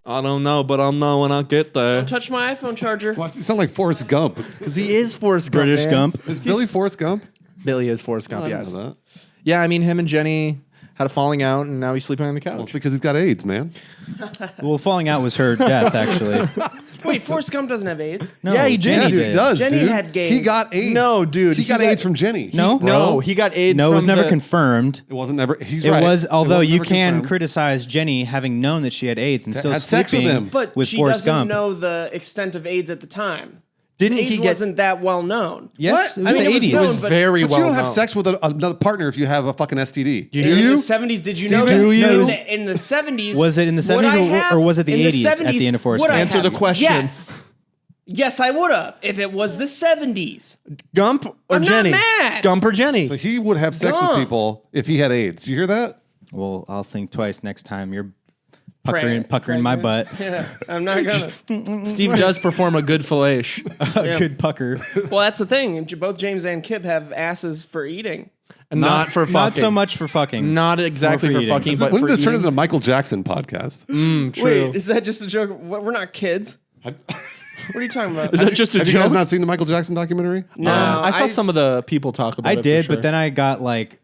I don't know, but I'll know when I get there. Don't touch my iPhone charger. Why does he sound like Forrest Gump? Because he is Forrest Gump. British man. Gump. Is Billy Forrest Gump? Billy is Forrest Gump, I didn't yes. know that. Yeah, I mean, him and Jenny had a falling out, and now he's sleeping on the couch. Well, it's because he's got AIDS, man. Well, falling out was her death, actually. Wait, Forrest Gump doesn't have AIDS? No, Yeah, he did. Yes, he did. does, Jenny dude. had AIDS. He got AIDS. No, dude, He got AIDS from Jenny. No? No, he got AIDS No, it was from never the- confirmed. It wasn't never. He's It right. was, although wasn't you never can confirmed. criticize Jenny having known that she had AIDS and still had sex with sleeping him. But with she Forrest doesn't Gump. know the extent of AIDS at the time. Didn't AIDS he get... wasn't that well known. Yes, What? it was I mean, the it was 80s. It was known, but- very But well you don't have known. sex with another partner if you have a fucking STD. You In do? the 70s, did you know that? Steven? Do you? In the 70s. Was it in the would 70s I or- have- or was it the in 80s at the 70s, end of Forrest would Gump? I Answer have- the question. Yes. Yes, I would have if it was the 70s. Gump or I'm not Jenny? mad. Gump or Jenny? So he would have sex with Dumb. people if he had AIDS. You hear that? Well, I'll think twice next time you're Pregnant. puckering my butt. Yeah, I'm not gonna. Steve does perform a good fellation. A good pucker. Well, that's the thing. Both James and Kip have asses for eating. Not for fucking. Not so much for fucking. Not exactly Or for for eating. fucking, but When for did this turn eating. into the Michael Jackson podcast? True. Wait, is that just a joke? What, we're not kids. What are you talking about? Is that just a Have you joke? guys not seen the Michael Jackson documentary? No, I saw some of the people talk about I it. did, for sure. but then I got like,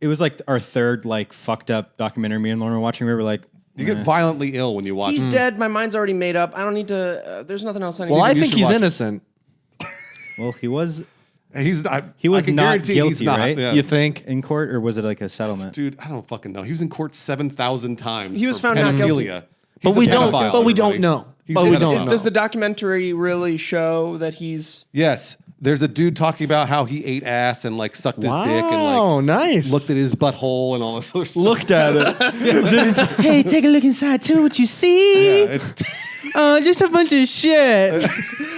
it was like our third like fucked up documentary me and Lauren were watching. We were like, You get violently ill when you watch He's it. dead. My mind's already made up. I don't need to. There's nothing else I need Well, to I do. you think should he's watch it. innocent. well, he was He's not, He was I can not guarantee guilty, he's not. right? Yeah. You think? in court, or was it like a settlement? Dude, I don't fucking know. He was in court 7,000 times. He was for found not guilty. pedophilia. But He's we a don't. pedophile, But we don't everybody. know. He's But a we pedophile. don't know. Does the documentary really show that he's? Yes. There's a dude talking about how he ate ass and like sucked his dick and Wow, like nice. looked at his butthole and all this other stuff. Looked at it. Hey, take a look inside too. What you see? Yeah, it's Just a bunch of shit.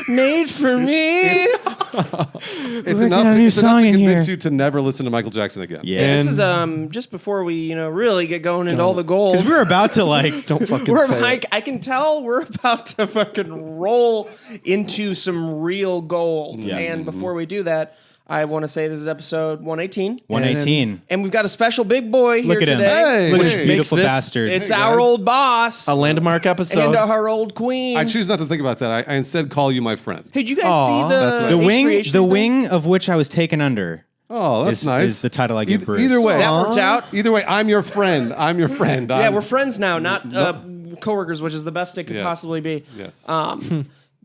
Made for me. it's Working enough on to, your it's enough song to in convince here. you to never listen to Michael Jackson again. Yeah, This is just before we really get going into all the goals. because we're about to like. Don't fucking We're say like, it. I can tell we're about to fucking roll into some real gold. Yeah. And before we do that, I want to say this is episode 118. 118. And we've got a special big boy here Look at him. today. Hey, Look at hey. this beautiful this- bastard. It's Hey, our guys. old boss A landmark episode. and our old queen. I choose not to think about that. I instead call you my friend. Hey, did you guys Aw, see that's right. the the wing, H3H3 the thing? wing of which I was taken under. Oh, that's Is- nice. is the title I give Bruce. Either way, That worked out. Either way, I'm your friend. I'm your friend. Yeah, I'm- we're friends now, not coworkers, which is the best it could Yes. possibly be. Yes.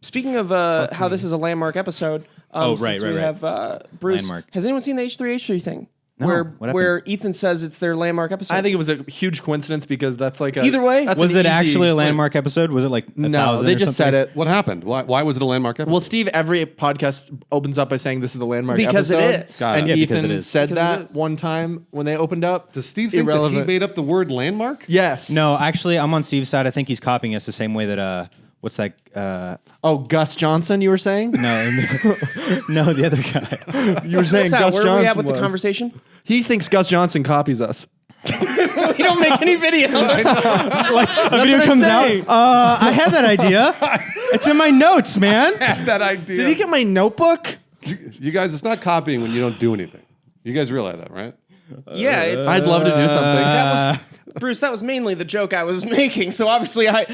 Speaking of how this is a landmark episode, right, since right, we right. have Bruce. Landmark. Has anyone seen the H3H3 thing? No, Where what happened? where Ethan says it's their landmark episode. I think it was a huge coincidence because that's like a. Either way. that's Was an it easy- actually a landmark episode? Was it like a No, thousand they or just something? said it. What happened? Why was it a landmark episode? Well, Steve, every podcast opens up by saying this is the landmark Because it episode. is. Got it. And Yeah, because Ethan it is. said Because it that is. one time when they opened up. Does Steve think that Irrelevant. he made up the word landmark? Yes. No, actually, I'm on Steve's side. I think he's copying us the same way that what's that? Oh, Gus Johnson, you were saying? No, no, the other guy. You were saying Sal, Gus where Johnson are we at with was. the conversation? He thinks Gus Johnson copies us. We don't make any videos. Like a video what I'm comes saying. out. I had that idea. It's in my notes, man. That idea. Did you get my notebook? You guys, it's not copying when you don't do anything. You guys realize that, right? Yeah, it's. I'd love to do something. that was Bruce. That was mainly the joke I was making. So obviously, I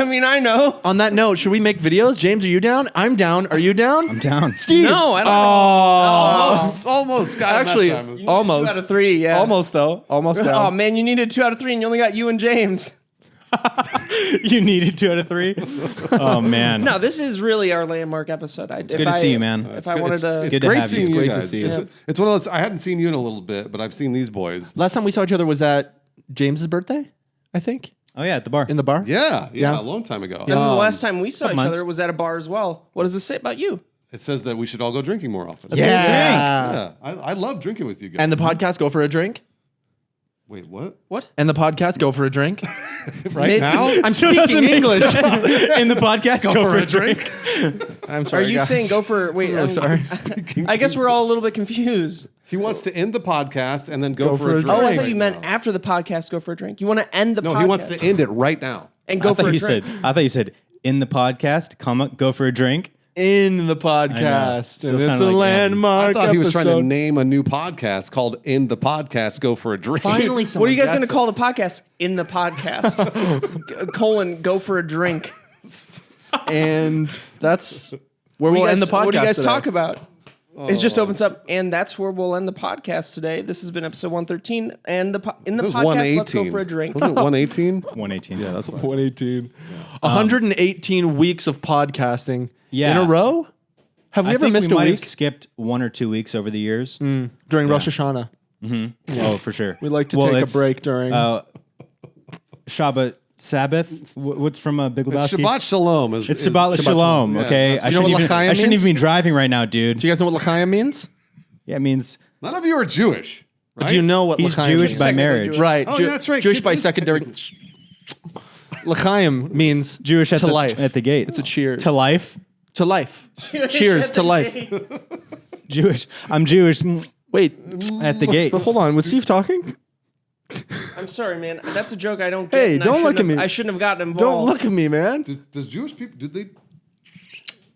mean, I know. On that note, should we make videos? James, are you down? I'm down. Are you down? I'm down. Steve. No, I don't. Almost got him Actually, that time. almost. 2 out of 3. Yeah. Almost though. Almost down. Oh man, you needed 2 out of 3, and you only got you and James. You needed 2 out of 3. Oh man. No, this is really our landmark episode. It's good to see you, man. If I wanted it's to, good to great have you. seeing It's you great to guys. see you. It's one of those. I hadn't seen you in a little bit, but I've seen these boys. Last time we saw each other was at James's birthday, I think, Oh yeah, at the bar. in the bar. Yeah, Yeah. a long time ago. and the last time we saw each months. other was at a bar as well. What does this say about you? It says that we should all go drinking more often. Yeah. I love drinking with you guys. And the podcast, go for a drink. Wait, what? What? And the podcast, go for a drink. Right now? I'm Still doesn't speaking make English. sense. In the podcast, go for a drink. I'm Are sorry. you guys. saying go for? Wait, I'm sorry. I guess we're all a little bit confused. He wants to end the podcast and then go for a drink. Oh, I right thought you meant now. after the podcast, go for a drink. You want to end the No, podcast? he wants to end it right now. and go I for thought a you drink. said. I thought you said in the podcast. Go for a drink. in the podcast. Still And it's sounded a like landmark I thought he was trying to episode. name a new podcast called "In the Podcast Go for a Drink." Finally, What are you guys going to gets call the podcast? In the podcast. Colon, go for a drink. it. And that's where we'll end the podcast. What do you guys today. talk about? It just opens up, and that's where we'll end the podcast today. This has been episode 113, and in the That was podcast, let's go 118. for a drink. Wasn't it 118? 118. Yeah, that's fine. 118. 118 weeks of podcasting Yeah. in a row? Have we I ever think missed we a might week have skipped 1 or 2 weeks over the years. during Rosh Hashanah? Oh, for sure. We like to take a it's, break during. Shabbat, Sabbath. What's from Big Lebowski? Shabbat Shalom. It's Shabbat Shalom. Yeah, Okay, that's- You know what l'chaim I shouldn't means? even be driving right now, dude. Do you guys know what l'chaim means? Yeah, it means None of you are Jewish, right? Do you know what he's l'chaim Jewish means? by Technically marriage. Jewish. Right. Oh, yeah, that's right. Jewish Kid, by please secondary. L'chaim means Jewish at to the life. at the gate. It's a cheers. To life. To life. Cheers to life. Jewish. I'm Jewish Wait, at the gate. but hold on. Was Steve talking? I'm sorry, man. That's a joke I don't get. Hey, and don't I look shouldn't at have- me. I shouldn't have gotten involved. Don't look at me, man. Does Jewish people, did they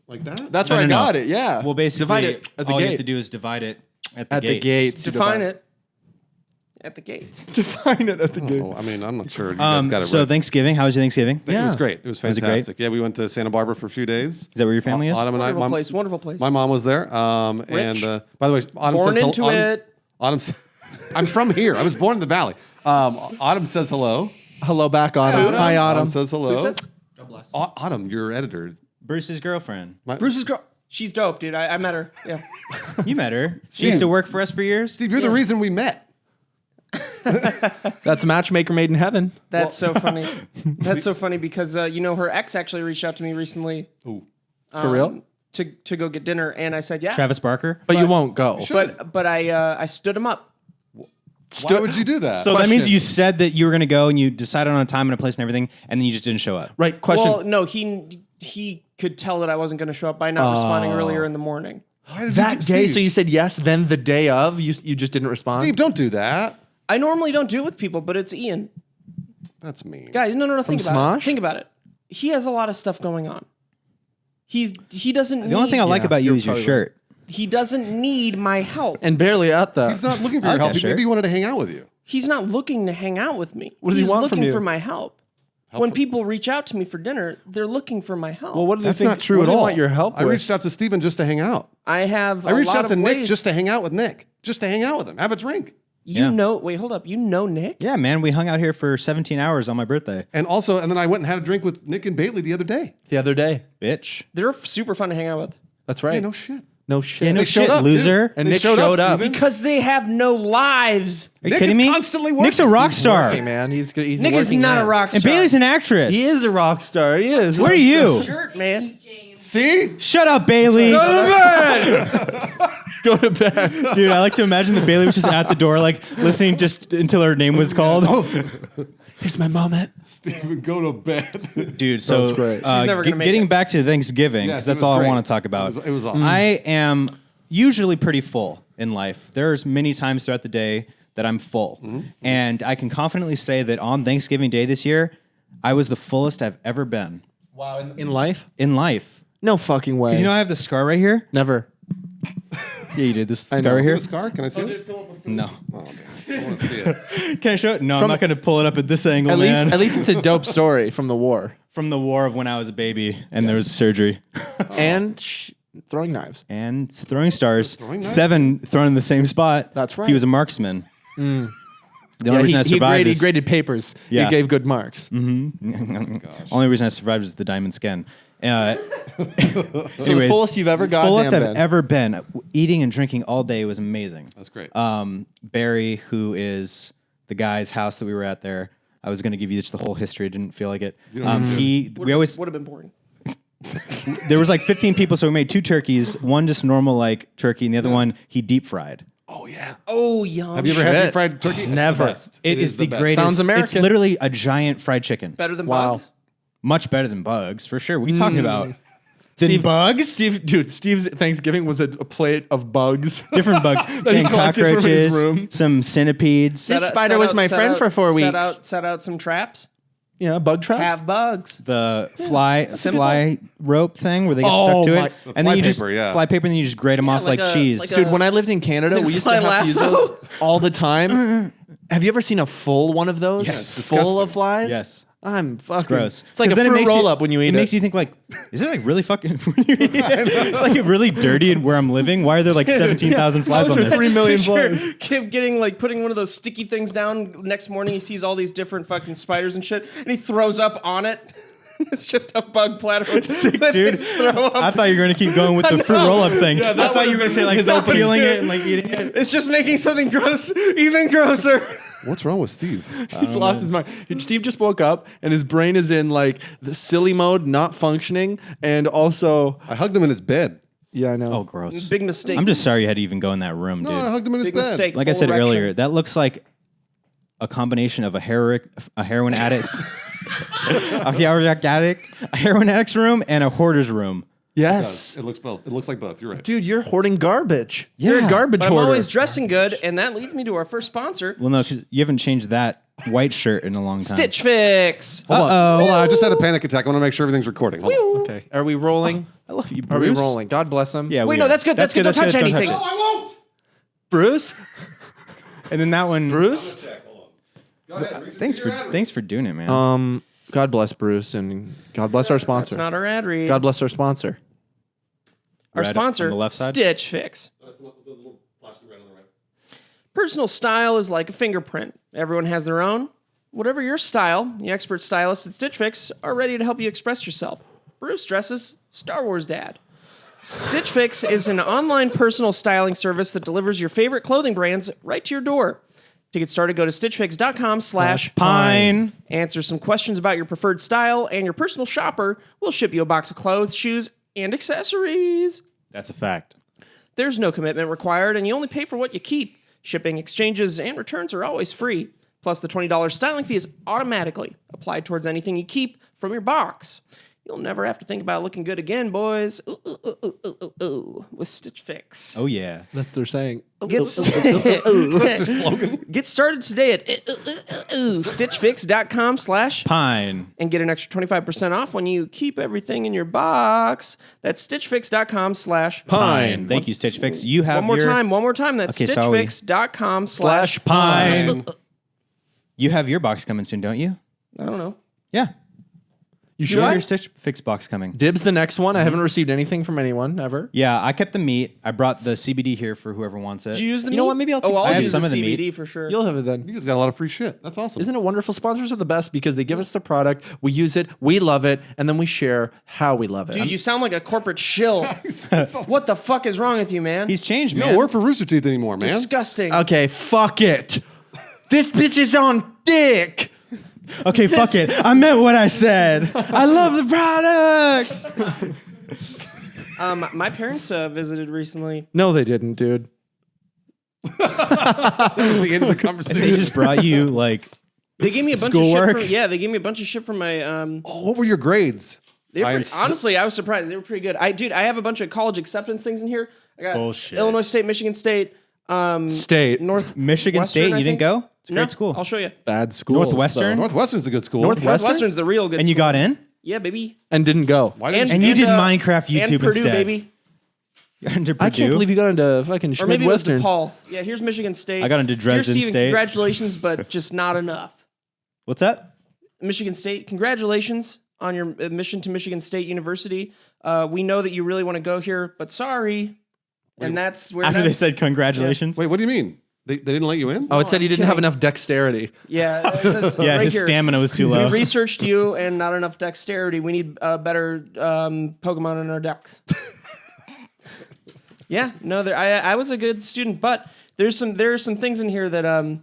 like that? That's No, where I no, no. got it. Yeah. Well, basically, divide it at the all gate. you have to do is divide it at the at the gates. gates. you Define divide it at the gates. Define it at the gates. Oh, I mean, I'm not sure. You guys got it So right. Thanksgiving. How was your Thanksgiving? It was great. It was Was it great? fantastic. Yeah, we went to Santa Barbara for a few days. Is that where your family is? Autumn and I, Wonderful place. Wonderful place. my mom was there. Rich. And by the way, Autumn Born says into Autumn, it. Autumn, I'm from here. I was born in the valley. Autumn says hello. Hello back, Autumn. Hi, Autumn. Autumn says hello. Who's this? Autumn, your editor. Bruce's girlfriend. Bruce's girl. She's dope, dude. I met her. Yeah. You met her. She used to work for us for years. Steve, you're the reason we met. That's a matchmaker made in heaven. That's so funny. That's so funny because her ex actually reached out to me recently. Ooh. For real? To go get dinner, and I said yeah. Travis Barker. But you won't go. But I stood him up. Why would you do that? So that Question. means you said that you were going to go and you decided on a time and a place and everything, and then you just didn't show up. Right. Question. Well, no, he could tell that I wasn't going to show up by not responding earlier in the morning. Why did that you, day, Steve, so you said yes, then the day of, you just didn't respond? Steve, don't do that. I normally don't do it with people, but it's Ian. That's mean. Guys, no. Think about Smosh? it. Think about it. He has a lot of stuff going on. He doesn't. The only thing I like Yeah, about you you're is your probably shirt. He doesn't need my help. And barely at that. He's not looking for I your like help. that shirt. Maybe he wanted to hang out with you. He's not looking to hang out with me. What does he He's want from looking you? for my help. When people reach out to me for dinner, they're looking for my help. Well, what do they That's think? not true what at do they all. want your help I with? reached out to Steven just to hang out. I have. I reached a lot out to of Nick ways. just to hang out with Nick. Just to hang out with him. Have a drink. You know. Wait, hold up. You know Nick? Yeah, man, we hung out here for 17 hours on my birthday. And then I went and had a drink with Nick and Bailey the other day. the other day. Bitch. They're super fun to hang out with That's right. Hey, no shit. No shit. Yeah, no They showed shit, up, loser. too. And They Nick showed up. Steven. because they have no lives. Are you Nick kidding is me? constantly Nick's a working. rock He's star. Hey, man, he's Nick is working not man. a rock star. And Bailey's an actress. He is a rock star. He is. Where are you? Shirt, man. See? Shut up, Bailey. Go to bed. Dude, I like to imagine that Bailey was just at the door, like listening just until her name was called. Here's my moment. Steven, go to bed. Dude, so was great. She's never gonna make getting it. back to Thanksgiving, 'cause Yes, that's it was all I great. want to talk about. It was awesome. I am usually pretty full in life. There's many times throughout the day that I'm full. And I can confidently say that on Thanksgiving Day this year, I was the fullest I've ever been Wow. In life? in life. No fucking way. You know I have the scar right here? Never. Yeah, you did. This know. scar right You here? have a scar? Can I see it? No. Oh, man. I want to see it. Can I show it? No, I'm From- not going to pull it up at this angle, At man. least it's a dope story from the war. From the war of when I was a baby and there was surgery. And throwing knives. And throwing stars. Throwing knives? 7 thrown in the same spot. That's right. He was a marksman. The only Yeah, reason I he survived is graded papers. Yeah. He gave good marks. only reason I survived is the diamond skin. So the fullest you've ever gotten. Fullest I've ever been. Eating and drinking all day was amazing. That's great. Barry, who is the guy's house that we were at there, I was going to give you just the whole history. I didn't feel like it. We always would have been boring. there was like 15 people, so we made 2 turkeys. One just normal like turkey, and the other one he deep fried. oh, yeah. Oh, yum. Have you ever had Shit. deep fried turkey? It's Never. the best. It is the best. greatest. Sounds American. It's literally a giant fried chicken. Better than Wow. bugs? Much better than bugs, for sure. What are you talking about? Than bugs? Steve's Thanksgiving was a plate of bugs. Different bugs. he Giant collected from his cockroaches, room. some centipedes. This spider was my friend for 4 weeks. Set out some traps. bug traps. Have bugs. The fly rope thing where they get stuck to it, The and fly then you just paper, yeah. fly paper, and then you just grate them off like like a- cheese. like a- Dude, when I lived in Canada, Like we used to fly have to use lasso? those all the time. Have you ever seen a full one of those? Yes. It's Full disgusting. of flies? Yes. I'm fucking. Gross. It's like a 'Cause then it fruit makes you- roll up when you eat it. It makes you think like, is it like really fucking? It's like really dirty and where I'm living. Why are there like 17,000 flies on this? 3 million Picture flies. Kid getting like putting one of those sticky things down. Next morning, he sees all these different fucking spiders and shit, and he throws up on it. It's just a bug platter. With Sick, with dude. his throw up. I thought you were gonna keep going with the fruit know. roll up thing. Yeah, I that thought you were would've gonna say like been his peeling opposite. it and like eating it. It's just making something gross even grosser. What's wrong with Steve? He's lost his mind. Steve just woke up and his brain is in like the silly mode, not functioning, and also, I hugged him in his bed. yeah, I know. Oh, gross. Big mistake. I'm just sorry you had to even go in that room, No, dude. I hugged him in his Big bed. mistake. Like I Full said erection. earlier, that looks like a combination of a heroin addict, a heroin addict's room, and a hoarder's room. Yes, It looks both. It looks like both. You're right. dude, you're hoarding garbage. You're a Yeah. garbage But I'm hoarder. always dressing good, and that leads me to our first sponsor, Well, no, because you haven't changed that white shirt in a long time. Stitch Fix. Hold on. Hold on. I just had a panic attack. I want to make sure everything's recording. Hold on. Okay, are we rolling? I love you, Are Bruce. we rolling? God bless him. Yeah. Wait, we no, are. that's good. That's good. Don't touch anything. I won't. Bruce. And then that one, Bruce. Go ahead. Reach Thanks into your ad. for doing it, man. God bless Bruce and God bless our sponsor. That's not our ad read. God bless our sponsor. Our Red sponsor, on the left side? Stitch Fix. That's the little flashing red on the right. Personal style is like a fingerprint. Everyone has their own. Whatever your style, the expert stylists at Stitch Fix are ready to help you express yourself. Bruce dresses Star Wars Dad. Stitch Fix is an online personal styling service that delivers your favorite clothing brands right to your door. To get started, go to stitchfix.com/pine. Answer some questions about your preferred style, and your personal shopper will ship you a box of clothes, shoes, and accessories. That's a fact. There's no commitment required, and you only pay for what you keep. Shipping, exchanges, and returns are always free. Plus, the $20 styling fee is automatically applied towards anything you keep from your box. You'll never have to think about looking good again, boys. Ooh, ooh, ooh, ooh, ooh, ooh, ooh, with Stitch Fix. Oh yeah. That's their saying. That's their slogan. Get started today at stitchfix.com/ Pine. and get an extra 25% off when you keep everything in your box. That's stitchfix.com/ Pine. Thank you, Stitch Fix. You have One more your, time. That's Okay, sorry. stitchfix.com/ Pine. You have your box coming soon, don't you? I don't know. Yeah. You You have should. your Stitch Fix box coming. Dibs the next one. I haven't received anything from anyone ever. Yeah, I kept the meat. I brought the CBD here for whoever wants it. Did you use the You know meat? what? Maybe I'll take I'll some. I have use some the of the CBD meat. for sure. You'll have it then. You guys got a lot of free shit. That's awesome. Isn't it wonderful? Sponsors are the best because they give us the product, we use it, we love it, and then we share how we love it. Dude, you sound like a corporate shill. What the fuck is wrong with you, man? He's changed, You man. don't work for Rooster Teeth anymore, man. disgusting. Okay, fuck it. This bitch is on dick. Okay, fuck it. I meant what I said. I love the products. My parents visited recently. No, they didn't, dude. That was the end of the They conversation. just brought you like They gave me a bunch Schoolwork? of shit. They gave me a bunch of shit from my. Oh, what were your grades? They were I am pretty- honestly, I was surprised. They were pretty good. I have a bunch of college acceptance things in here. I got Bullshit. Illinois State, Michigan State, State. North Michigan Western, State. I You didn't think. go? It's a great school. I'll show you. Bad school. Northwestern. Northwestern's a good school. Northwestern's the real good. And you school. got in? Yeah, baby. And didn't go. Why didn't And you did uh, Minecraft YouTube and Purdue, instead. baby. Into Purdue? I can't believe you got into fucking Or maybe it was Schmid-Western. DePaul. Yeah, here's Michigan State. I got into Dear Dresden Steven, State. Congratulations, but just not enough. What's that? Michigan State, congratulations on your admission to Michigan State University. We know that you really want to go here, but sorry. And that's where After they that's, said congratulations. Wait, what do you mean? They didn't let you in? Oh, it said he didn't have kidding. enough dexterity. yeah, it says Yeah, right his here, stamina was too We low. researched you and not enough dexterity. We need better Pokemon in our decks. Yeah, no, I was a good student, but there are some things in here that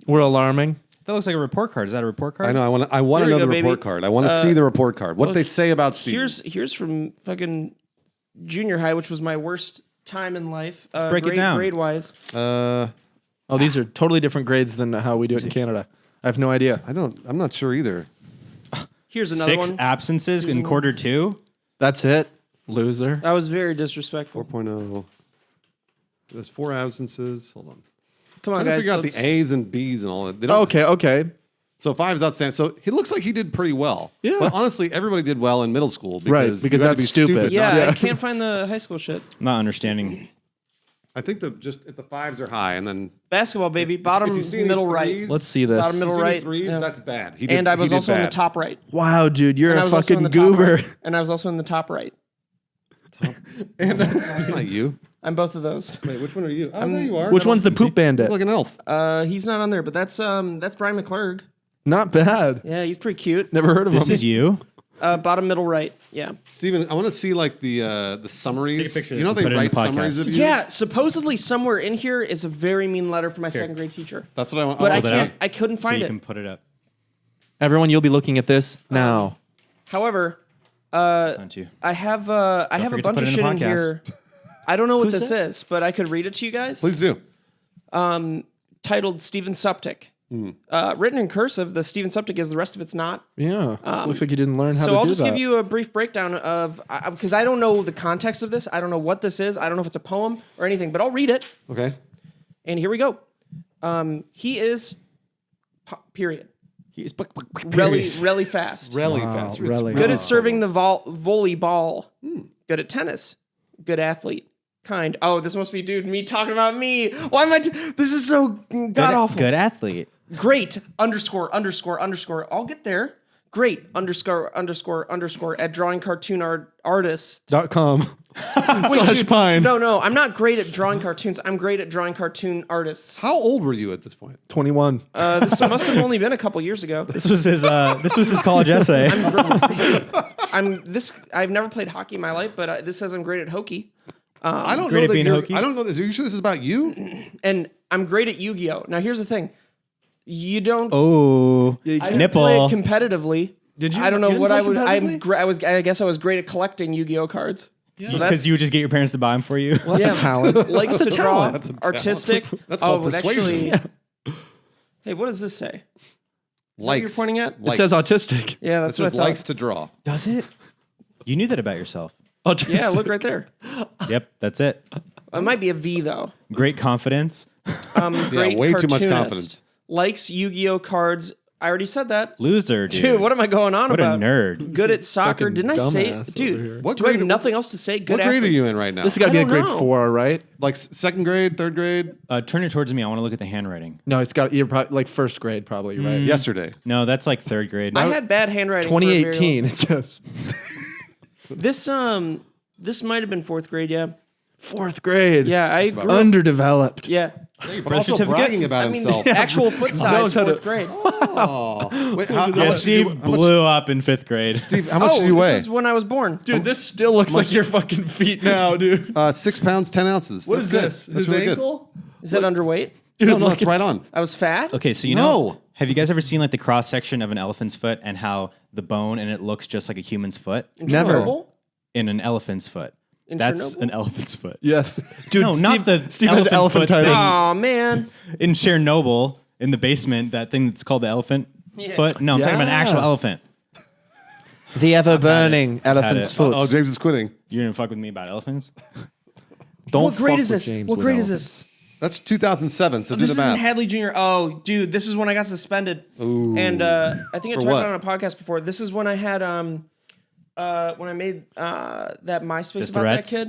We're alarming. That looks like a report card. Is that a report card? I know. I want to Here know we the go, report baby. card. I want to see the report card. What did they say about Steve? here's from fucking junior high, which was my worst time in life. break it down. Grade wise. Oh, these are totally different grades than how we do it in Canada. I have no idea. I'm not sure either. Here's another 6 one. absences in quarter 2. That's it. Loser. I was very disrespectful. 4.0. There's 4 absences. Hold on. Come I on, gotta guys. figure out let's- the A's and B's and all that. They don't, Okay. So 5 is outstanding. So he looks like he did pretty well. Yeah. But honestly, everybody did well in middle school. Right, Because because you had to that's be stupid. Yeah, Yeah. I can't find the high school shit. I'm not understanding. I think the 5s are high, and then Basketball, baby. Bottom if you see any middle threes- right. Let's see this. Bottom middle see any right. threes, Yeah. that's bad. He And I was he did also in the bad. top right. Wow, dude, you're And I a was also in fucking the top goober. right. And I was also in the top right. That's not you. I'm both of those. Wait, which one are you? Oh, there you are. Which one's the poop You bandit? look like an elf. He's not on there, but that's Brian McClurg. Not bad. Yeah, he's pretty cute. Never heard of This him. is you? Bottom middle right. Yeah. Steven, I want to see like the summaries. Take a picture of You know this they and put it in write the podcast. summaries of you? Yeah, supposedly somewhere in here is a very mean letter from my second grade teacher. That's what I want. But I want to see. can't. I couldn't So find you it. can put it up. Everyone, you'll be looking at this now. However, Sent you. I have a forget to bunch put of it in shit the in podcast. here. I don't know what this is, but I could read it to you guys. Please do. Titled Steven Suptic. Written in cursive, the Steven Suptic is, the rest of it's not. Yeah. Looks like you didn't learn how to So do I'll just that. give you a brief breakdown of, because I don't know the context of this. I don't know what this is. I don't know if it's a poem or anything, but I'll read it. Okay. And here we go. He is, period. He's Really fast. Really fast. It's really. Good at serving the volleyball. Good at tennis. Good athlete. Kind. Oh, this must be, dude, me talking about me. Why am I? This is so god awful. Good athlete. Great. Underscore. I'll get there. Great. Underscore at drawing cartoon artist. .com / pine. No. I'm not great at drawing cartoons. I'm great at drawing cartoon artists. How old were you at this point? 21. This must have only been a couple years ago. This was his college essay. I've never played hockey in my life, but this says I'm great at hokey. I don't great know at that being you're. hokey? I don't know this. Are you sure this is about you? And I'm great at Yu-Gi-Oh! Now here's the thing. You don't. Oh, you I can't didn't nipple. play it competitively. Did you? I don't know you didn't what play I would. competitively? I guess I was great at collecting Yu-Gi-Oh cards. So Because you would just get your parents to buy them for you. Well, that's a talent. Likes to draw. That's a talent. Artistic. That's called persuasion. Hey, what does this say? Is that what Likes. you're pointing at? It says autistic. Yeah, It that's what I says thought. likes to draw. Does it? You knew that about yourself. Autistic. Yeah, look right there. Yep, that's it. It might be a V though. Great confidence. Great way too much cartoonist. confidence. Likes Yu-Gi-Oh cards. I already said that. Loser, dude. Dude, what am I going on What a about? nerd. Good at soccer. Fucking Didn't I say, dumbass over dude? here. What Do I have grade- nothing else to say? Good What grade are athlete. you in right now? This has got to be I a don't grade know. 4, right? Like second grade, third grade? Turn it towards me. I want to look at the handwriting. No, it's got you're probably like first grade, probably, right? Yesterday. No, that's like third grade. I had bad handwriting. for a very long 2018. time. It says This might have been fourth grade. Yeah. fourth grade. Yeah, I grew up. Underdeveloped. Yeah. But also certificate? bragging about I mean, himself. actual foot size, Knows how to- fourth grade. Oh. Wait, how Yeah, much do you- Steve how much- blew up in fifth grade. Steve, how much do you this weigh? is when I was born. Dude, this still looks like your fucking feet now, dude. 6 pounds, 10 ounces. What That's is good. this? That's His really ankle? Is that underweight? Dude, Good. No, look it's right on. I was fat. Okay, so you No. know, have you guys ever seen like the cross section of an elephant's foot and how the bone and it looks just like a human's foot In Never. Chernobyl? in an elephant's foot? In That's Chernobyl? an elephant's foot. Yes. Dude, No, Steve, not the Steve has elephant foot elephantitis. thing. Oh man. In Chernobyl, in the basement, that thing that's called the elephant foot. No, I'm talking about an actual Yeah. elephant. The ever burning elephant's it. foot. Oh, James is quitting. You're gonna fuck with me about elephants? Don't What grade fuck is with this? James What with grade is elephants. this? That's 2007, so do This the isn't math. Hadley Jr. Oh, dude, this is when I got suspended. And I think I talked what? about it on a podcast before. This is when I had when I made that MySpace The about threats? that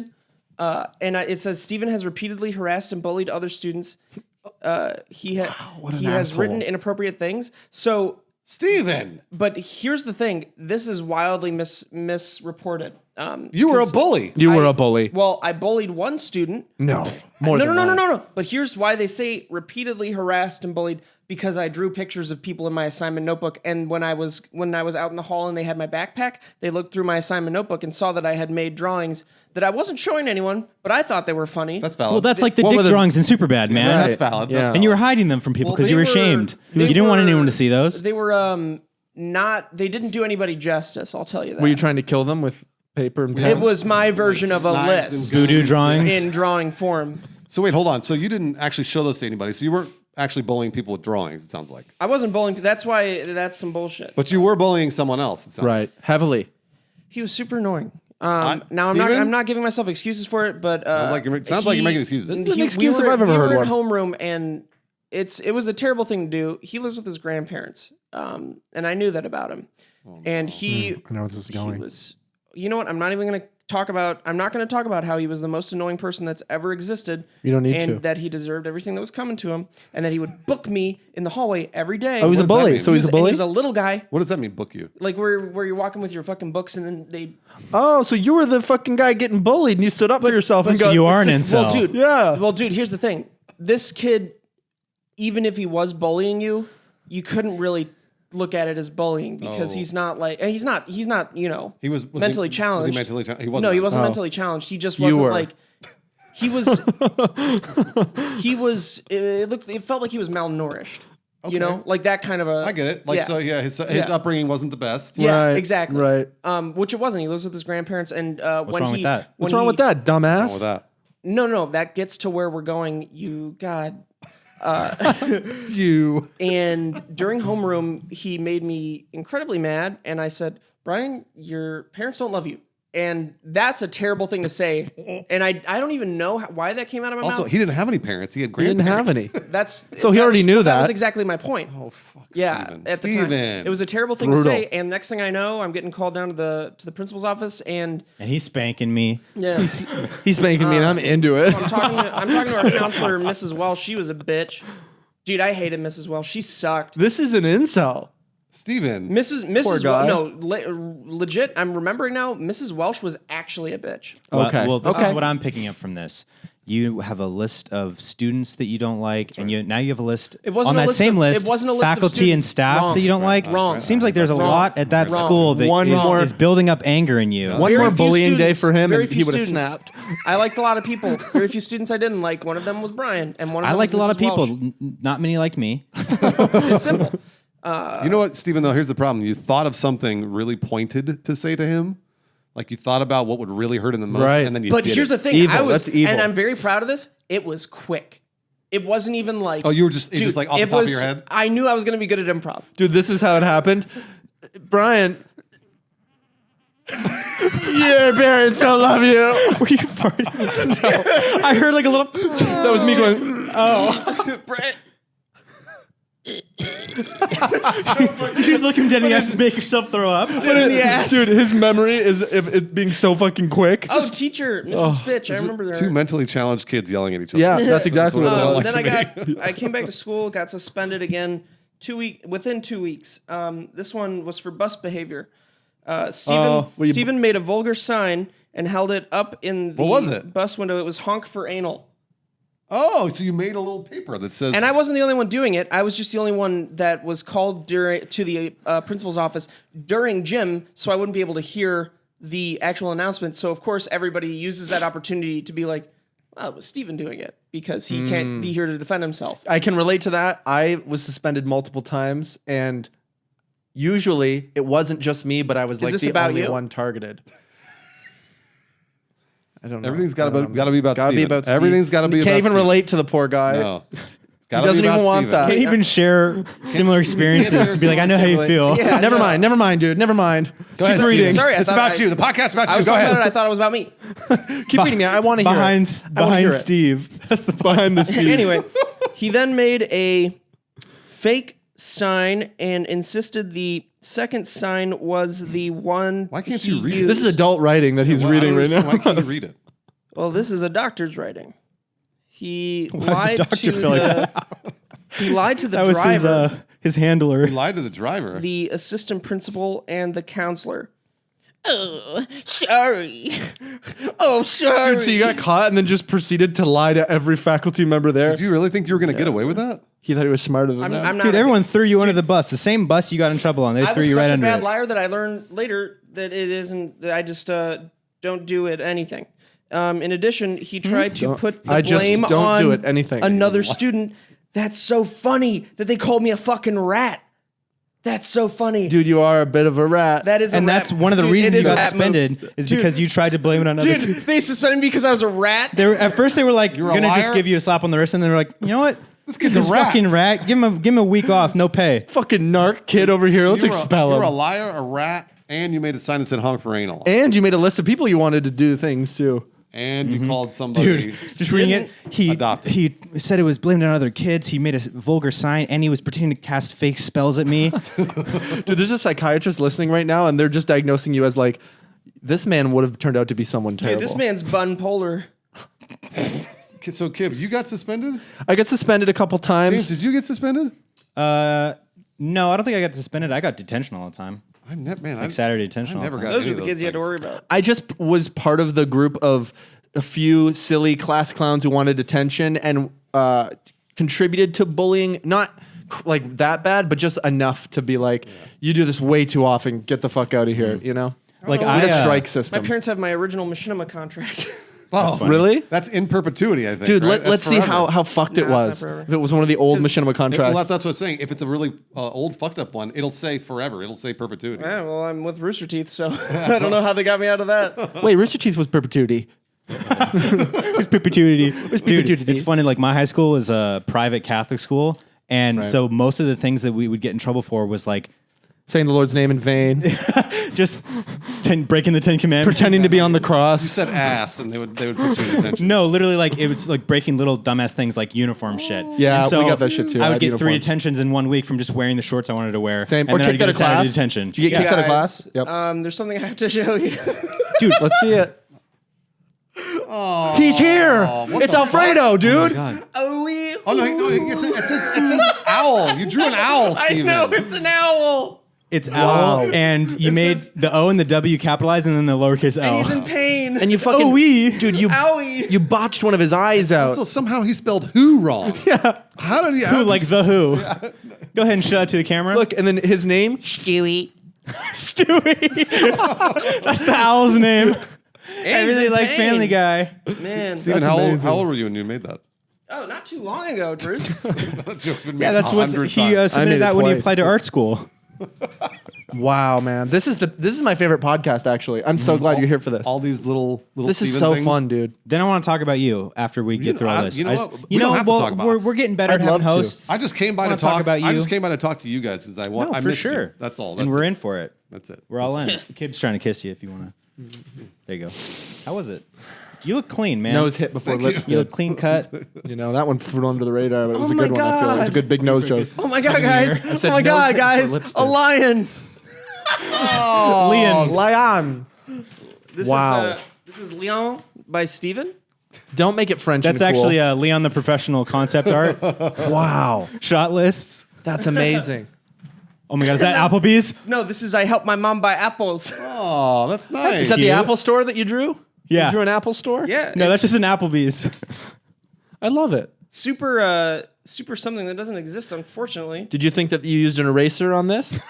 kid. It says Steven has repeatedly harassed and bullied other students. He has written asshole. inappropriate things. So, Steven, but here's the thing: this is wildly misreported. you were a bully. You were a bully. Well, I bullied one student. No. More No, than no, no, that. no, no, no. But here's why they say repeatedly harassed and bullied, because I drew pictures of people in my assignment notebook, and when I was out in the hall and they had my backpack, they looked through my assignment notebook and saw that I had made drawings that I wasn't showing anyone, but I thought they were funny. That's valid. Well, that's like the What dick were the- drawings in Superbad, man. That's valid. Yeah. That's And you were valid. hiding them from people Well, because they you were were- ashamed. they You didn't want were- anyone to see those. They were they didn't do anybody justice. I'll tell you that. Were you trying to kill them with paper and pen? It was my version of a Knives list and Voodoo drawings. in drawing form. So wait, hold on. So you didn't actually show those to anybody. So you weren't actually bullying people with drawings, it sounds like. I wasn't bullying. That's why that's some bullshit. But you were bullying someone else, it sounds like. Right. Heavily. He was super annoying. Now Steven? I'm not giving myself excuses for it, but Sounds like you're making excuses. This is an excuse if I've ever we heard were one. in homeroom and it was a terrible thing to do. He lives with his grandparents, and I knew that about him. And I know where this is going. He was, you know what? I'm not going to talk about how he was the most annoying person that's ever existed. You don't need and to. that he deserved everything that was coming to him, and that he would book me in the hallway every day. Oh, he's a does that bully. mean? So he's a And bully. he was a little guy, What does that mean, book you? like where you're walking with your fucking books, and then they. Oh, so you were the fucking guy getting bullied, and you stood up for yourself and so got. you are an "What's this?" incel. Well, dude. Yeah. Well, dude. Here's the thing. This kid, even if he was bullying you, you couldn't really look at it as bullying because Oh. he's not like he's not you know He was mentally Was challenged. he mentally challenged? He wasn't. No, he wasn't Oh. mentally challenged. He just You wasn't were. like he was. It felt like he was malnourished. You know, Okay. like that kind of a. I get it. Like yeah. so, yeah. His Yeah. upbringing wasn't the best. Yeah, Right, exactly. right. Which it wasn't. He lives with his grandparents, and What's wrong with that? What's wrong with that, dumbass? What's wrong with No, that gets to where we're going. You God. that? You. And during homeroom, he made me incredibly mad. And I said, Brian, your parents don't love you. And that's a terrible thing to say. And I don't even know why that came out of my Also, mouth. he didn't have any parents. He had He didn't have grandparents. any. That's So he already knew That was that. exactly my point. Oh fuck. Yeah, Steven. at the Steven. time, it was a terrible thing Brutal. to say. And next thing I know, I'm getting called down to the principal's office, and And he's spanking me. yeah, He's spanking me, and I'm into it. I'm talking to our counselor, Mrs. Welsh. She was a bitch, dude. I hated Mrs. Welsh. She sucked. This is an incel. Steven. Mrs. guy. Legit. I'm remembering now. Mrs. Welsh was actually a bitch. Okay. Well, this Okay. is what I'm picking up from this. You have a list of students that you don't like, and now you have a list It wasn't on a that list same of- list. it wasn't a list of faculty and students. staff Wrong. that you don't like. Wrong. Seems like there's a Wrong. lot at that Wrong. school that One more- is building up anger in you. One Very more few bullying day students- for him, very and few he would have students. snapped. I liked a lot of people. Very few students I didn't like. One of them was Brian, and one of them I liked a was lot of Mrs. people. Welsh. Not many like me. It's simple. You know what, Steven, though? Here's the problem. You thought of something really pointed to say to him. Like you thought about what would really hurt him the most, Right. and then you But did here's it. the thing. Evil. I was, That's evil. and I'm very proud of this. It was quick. It wasn't even like. Oh, you were just like off the it top of was- your head? I knew I was going to be good at improv. Dude, this is how it happened. Brian. Your parents don't love you. Were you farting? No. I heard like a little. That was me going, Brett, You just look him dead in the eyes and make yourself throw up. in the ass. dude, his memory is it being so fucking quick. Oh, teacher, Mrs. Fitch. I remember her. Two mentally challenged kids yelling at each other. Yeah, that's exactly what it what was. it Then I came back to school, got suspended again within 2 weeks. This one was for bus behavior. Steven made a vulgar sign and held it up in the What was it? bus window. It was honk for anal. Oh, so you made a little paper that says. And I wasn't the only one doing it. I was just the only one that was called to the principal's office during gym, so I wouldn't be able to hear the actual announcement. So of course everybody uses that opportunity to be like, "Well, it was Steven doing it," because he can't be here to defend himself. I can relate to that. I was suspended multiple times, and usually it wasn't just me, but I was like this the about only you? one targeted. I don't know. Everything's got I don't to know. be about It's gotta be Steven. about Steve. Everything's got to be You about can't even Steven. relate to the poor guy. No. He doesn't even want that. Can't even share similar experiences to be like, I know how you feel. Yeah. Never mind, dude. Never mind. Go ahead, Keep reading. Steven. Sorry, I it's thought about I- you. The podcast's about I you. was Go talking ahead. about it. I thought it was about me. Keep reading me. I want to hear Behind, it. I wanna hear behind it. Steve. That's the Behind the Steve. Anyway, he then made a fake sign and insisted the second sign was the one. Why can't he you read it? used. This is adult writing that he's Well, I reading don't right understand. now. Why can't you read it? Well, this is a doctor's writing. He does the lied doctor to feel like the. He lied to the That was driver, his handler. He lied to the driver. the assistant principal, and the counselor. Oh, sorry. Oh, sorry. Dude, so you got caught and then just proceeded to lie to every faculty member there. Did you really think you were going to get away with that? He thought he was smarter than that. I'm not Dude, a- everyone threw you under the bus. The same bus you got in trouble on. They I threw was you such right a under bad it. liar that I learned later that it isn't. That I just don't do it anything. In addition, he tried to put the I just blame don't on do it anything. another student. That's so funny that they called me a fucking rat. That's so funny. Dude, you are a bit of a rat. That is, a And rat- that's one of the Dude, reasons it you is a got rat move. suspended is because you tried to blame it on other people. Dude, they suspended me because I was a rat. At first they were like, were a gonna just liar? give you a slap on the wrist, and they were like, you know what? This kid's a This rat. fucking rat. Give him a week off, no pay. fucking narc kid over here. Let's You were expel you were a him. liar, a rat, and you made a sign that said honk for anal. And you made a list of people you wanted to do things to. and you called somebody. Dude, just reading it, adopted. he said it was blamed on other kids. He made a vulgar sign, and he was pretending to cast fake spells at me. Dude, there's a psychiatrist listening right now, and they're just diagnosing you as like, this man would have turned out to be someone terrible. Dude, this man's bipolar. So, Kib, you got suspended? I got suspended a couple times. James, did you get suspended? No, I don't think I got suspended. I got detention all the time. Man, Saturday detention all the never time. got Those any are the of kids you had to things. worry about. I just was part of the group of a few silly class clowns who wanted attention and contributed to bullying. Not like that bad, but just enough to be like, you do this way too often. Get the fuck out of here. You know, Like Oh, we I, had a strike My system. parents have my original machinima contract. Oh, funny. Really? That's in perpetuity, I think. Dude, right? let's see how fucked it No, it's was. not forever. If it was one of the old machinima contracts. Well, that's what I'm saying. If it's a really old, fucked up one, it'll say forever. It'll say perpetuity. Yeah, well, I'm with Rooster Teeth, so I don't know how they got me out of that. Wait, Rooster Teeth was perpetuity. perpetuity. Dude, perpetuity. it's funny. Like my high school was a private Catholic school, and so most of the things that we would get in trouble for was like Saying the Lord's name in vain. just breaking the 10 Commandments, Pretending to be on the You cross. said ass, and they would put you in detention. No, literally, like it was like breaking little dumbass things like uniform shit. Yeah, And so we got that shit too. I I would had get 3 uniforms. detentions in 1 week from just wearing the shorts I wanted to wear. Same. And Or then I'd kicked get out of a Saturday class. detention. Did you get kicked out of class? Yep. There's something I have to show you. Dude, let's see it. He's here. what It's the Alfredo, dude. God. Oh, we. Oh no, it says owl. You drew an owl, I Steven. know, it's an owl. It's owl, and you It made says- the O and the W capitalized, and then the lowercase And L. he's in pain. And you fucking dude, you Owie. you botched one of his eyes out. So somehow he spelled who wrong. Yeah. How did he? Who, like the Who? Go ahead and show that to the camera. Look, and then his name. Stewie. That's the owl's name. And I he's really in like pain. Family Guy. Man. Steven, That's amazing. how old were you when you made that? Oh, not too long ago, Bruce. That joke's been made Yeah, that's what 100 he times. I made submitted it that when he twice. applied to art school. Wow, man, this is my favorite podcast. Actually, I'm so glad you're here for this. All these little This is Steven so things. fun, dude. Then I want to talk about you after we get through all this. you know I what? just- We don't have to well, talk about it. we're getting better I'd at having love to. hosts. I just came by Wanna to talk about I you? just came by to talk to you guys because I want. No, I for missed sure. You. That's all. and That's we're it. in for it. That's it. We're all in. Kib's trying to kiss you if you want to. There you go. How was it? You look clean, man. Nose hit before Thank lips. You did. look clean cut. You know that one flew under the radar, but it was Oh a my good one. I feel it was a God. good big nose joke. Oh my God, guys. I said Oh my nose God, hit before guys. lips A did. lion. Liam. Lion. This Wow. This is Leon by Steven. Don't make it French. That's and cool. actually Leon the Professional concept art. wow. Shot lists. That's amazing. Oh my God, is that Applebee's? No, this is I helped my mom buy apples. Oh, that's nice. Is that the Cute. Apple Store that you drew? Yeah. You drew an Apple Store? Yeah. No, it's that's just an Applebee's. I love it. super something that doesn't exist, unfortunately. Did you think that you used an eraser on this? Turn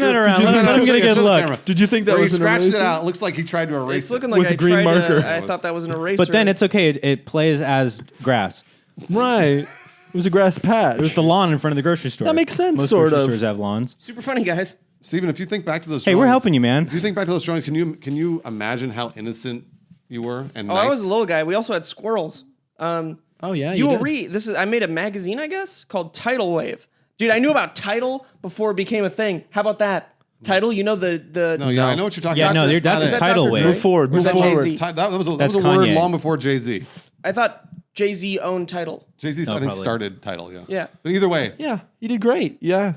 that around. Let him get a good look. Did you think that Where he was an scratched eraser? it out. It looks like he tried to erase It's looking like With I a green tried marker. I thought that was an eraser. But then it's okay. It plays as grass. Right. It was a grass patch. It was the lawn in front of the grocery store. That makes sense, Most sort grocery of. stores have lawns. super funny, guys. Steven, if you think back to those Hey, drawings, we're helping you, man. If you think back to those drawings, can you imagine how innocent you were and Oh, nice? I was a little guy. We also had squirrels. Oh yeah. You will did. read. I made a magazine, I guess, called Tidal Wave. Dude, I knew about Tidal before it became a thing. How about that? Tidal, you know the No, yeah, I know what you're talking Yeah, about. no, That's that's not a it. tidal Dr. wave. Dre? Move forward. Or Move is that forward. Jay-Z? That was a That's word Kanye. long before Jay-Z. I thought Jay-Z owned Tidal. Jay-Z, I think, probably. started title, yeah. Yeah. But either way, Yeah, you did great. Yeah,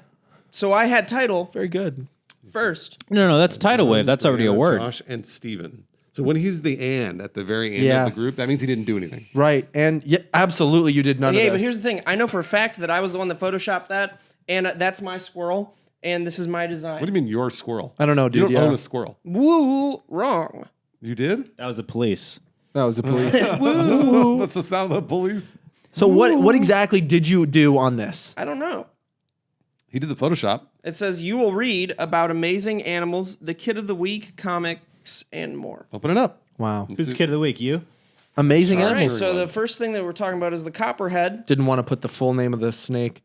So I had Tidal very good. first. No, that's tidal wave. That's already a word. Josh and Steven. So when he's the and at the very end Yeah. of the group, that means he didn't do anything. Right, and yeah, absolutely, you did none of Yeah, this. but here's the thing. I know for a fact that I was the one that photoshopped that, and that's my squirrel, and this is my design. What do you mean your squirrel? I don't know, You dude. don't Yeah, own a squirrel. Woo, wrong. You did? That was the police. that was the police. That's the sound of the police. So what exactly did you do on this? I don't know. He did the Photoshop. It says you will read about amazing animals, the kid of the week, comics, and more. Open it up. Wow, Who's the kid of the week? You? amazing All right, animals. so the first thing that we're talking about is the copperhead. Didn't want to put the full name of the snake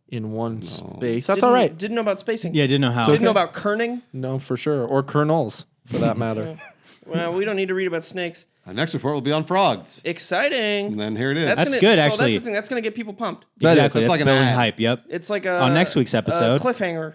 in one space. That's Didn't- all right. Didn't know about spacing. Yeah, I didn't know how. Didn't know about kerning. No, for sure, or kernels for that matter. Well, we don't need to read about snakes. Our next report will be on frogs. Exciting. And then here it is. That's gonna- good, so actually. That's the thing. That's going to get people pumped. That is. Exactly. That's That's like an building ad. hype. Yep. It's like a On next week's episode. cliffhanger.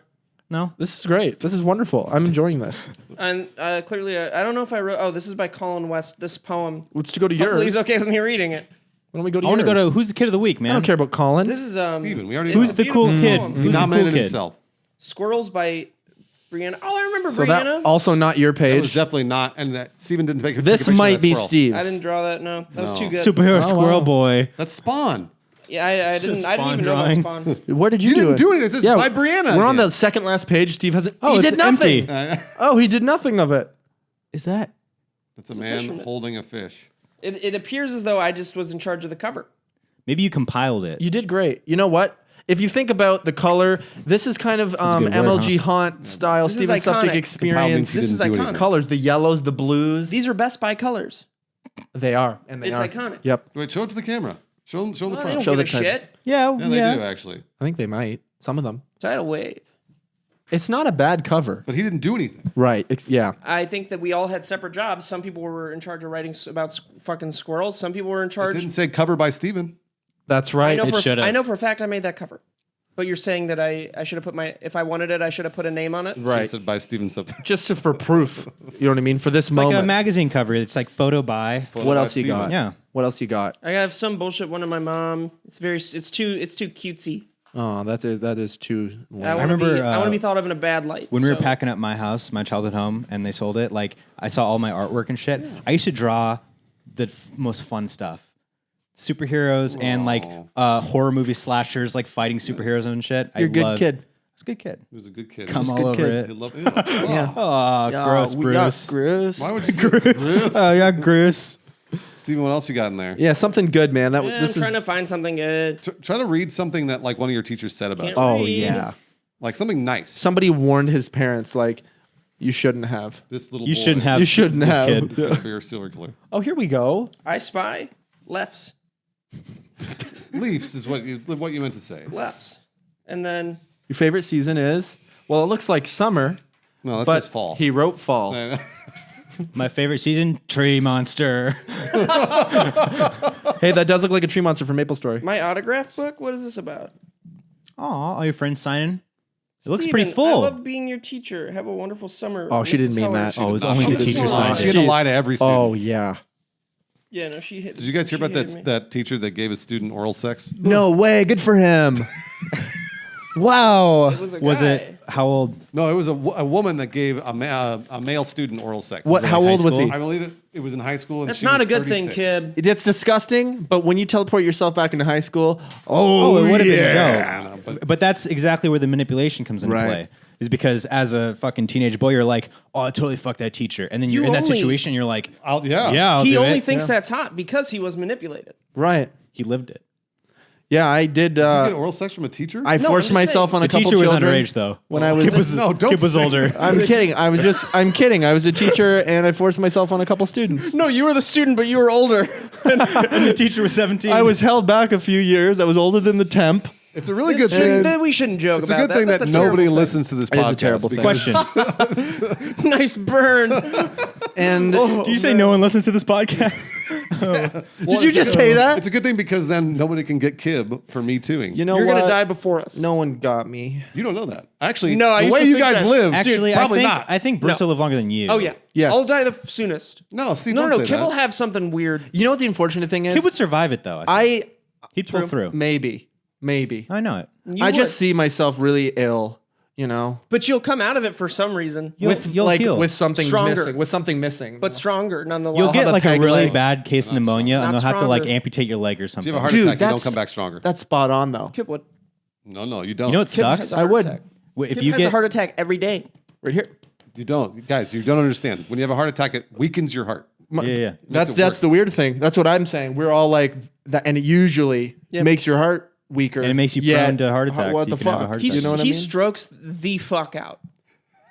No. This is great. This is wonderful. I'm enjoying this. And clearly, I don't know if I wrote. Oh, this is by Colin West. This poem. Let's go to Hopefully, yours. he's okay with me reading it. Why don't we go to I want to yours? go to Who's the Kid of the Week, man. I don't care about Colin. This is Steven, we already it's know. Who's a the cool beautiful kid? poem. He Who's the cool nominated kid? himself. Squirrels by Brianna. Oh, I remember So Brianna. that also not your It was page. definitely not, and that Steven didn't take a This take a picture of might that be squirrel. Steve's. I didn't draw that. No, that was No. too good. Superhero Oh, Squirrel wow. Boy. That's Spawn. Yeah, I didn't Spawn even know drawing. about Spawn. Where did you, You do didn't it? do anything. It says by Brianna We're on again. the second last page. Steve hasn't. Oh, he it's did nothing. empty. Oh, he did nothing of it. Is that? That's a man fisherman. holding a fish. It appears as though I just was in charge of the cover. Maybe you compiled it. You did great. You know what? If you think about the color, this is kind of good word, MLG Haunt style, This is Steven Suptic iconic. experience. He This is didn't do iconic. anything. Colors, the yellows, the blues. These are Best Buy colors. they are, and they It's are iconic. Yep, Wait, show it to the camera. Show them the Well, they front. don't Show give the a type. shit. Yeah, Yeah, they do actually. I think they might. Some of them. Tidal Wave. It's not a bad cover, But he didn't do anything. right? Yeah, I think that we all had separate jobs. Some people were in charge of writing about fucking squirrels. Some people were in charge. Didn't say cover by Steven. that's right. I know, It should've. I know for a fact I made that cover. But you're saying that I should have put if I wanted it, I should have put a name on it? He Right. said by Steven something. Just for proof. You know what I mean? For this It's like moment. a magazine cover. It's like photo by. What else you Steven. got? Yeah. What else you got? I have some bullshit one of my mom. It's too cutesy. Oh, that is too. Lame. I want remember, to be thought of in a bad light. When we were so- packing up my house, my childhood home, and they sold it, like I saw all my artwork and shit. I used to draw the most fun stuff. Superheroes and like horror movie slashers, like fighting superheroes and shit. You're a good kid. I was a good kid. He was a good kid. Come He was all good over kid. He it. loved it. Yeah. Oh, gross, Bruce. Bruce. Why would you do Bruce? Oh, yeah, Bruce. Steven, what else you got in there? Yeah, something good, man. That Yeah, this I'm is. trying to find something good. Try to read something that like one of your teachers said about Can't you. Oh read. yeah. Like something nice. Somebody warned his parents, like, you shouldn't have. This little You boy. shouldn't have. You shouldn't this have. Kid. This for your silver killer. Oh, here we go. I spy lefts, Leafs is what you meant to say. lefts, and then Your favorite season is? Well, it looks like summer, No, that's but his fall. he wrote fall. My favorite season, Tree Monster. Hey, that does look like a tree monster from Maple Story. my autograph book. What is this about? Aw, all your friends signing. It looks Steven, pretty full. I love being your teacher. Have a wonderful summer. Oh, she Mrs. didn't mean Heller. that. She Oh, it did was not. only She the did teacher not. signed She's it. gonna lie to every student. Oh yeah. Yeah, no, she hit. Did you guys hear she about hated me. that teacher that gave a student oral sex? No way. Good for him. Wow. It was a Was guy. it how old? No, it was a woman that gave a male student oral sex. What? Was it How like old high was school? he? I believe it was in high school. And That's she not was a good thing, 36. kid. It's disgusting, but when you teleport yourself back into high school, Oh, it would have yeah. been dope. But that's exactly where the manipulation comes into Right. play. Is because as a fucking teenage boy, you're like, oh, I totally fucked that teacher, and then you're You in that only- situation, and you're like, Yeah. I'll He do only it. thinks that's hot because he was manipulated. Right. He lived it. Yeah, I did. You get oral sex from a teacher? I No, forced I'm just myself saying. on a The couple teacher was children underage, though. when I was. Kid was, no, don't Kid was say older. that. I'm kidding. I'm kidding. I was a teacher and I forced myself on a couple students. No, you were the student, but you were older. And the teacher was 17. I was held back a few years. I was older than the temp. It's a really good thing. Then we shouldn't joke It's a about good thing that That's a nobody terrible listens to this It is a podcast. terrible thing. because- Question. thing. Nice burn. And Do you say no one listens to this podcast? did you just say that? It's a good thing because then nobody can get Kib for me tooing. You know You're what? gonna die before us. No one got me. You don't know that. Actually, No, I the used way to you think guys that. live, Actually, probably I not. think Bruce will live longer than you. Oh yeah. Yes. I'll die the soonest. No, Steve, No, don't no. say Kib will that. have something weird. You know what the unfortunate thing is? He would survive it though. He'd pull through. Maybe. I know it. You I would. just see myself really ill. You know, But you'll come out of it for some reason. You'll heal. with something Stronger. missing. With something missing. But stronger, nonetheless. You'll have get a like a peg really leg. bad case of pneumonia, and Not they'll have to like stronger. amputate your leg or If something. you have a heart Dude, attack, you don't that's- come back stronger. that's spot on though. Kip would. No, you don't. You know what Kip has sucks? a I heart would. attack. If Kip you has a get heart attack every day. Right here. You don't. Guys, you don't understand. When you have a heart attack, it weakens your heart. yeah. That's it that's the worse. weird thing. That's what I'm saying. We're all like that, and it usually makes your heart weaker, And it makes you Yet, prone to heart attacks, What so you the can have a fuck? heart You attack. know what I he mean? strokes the fuck out.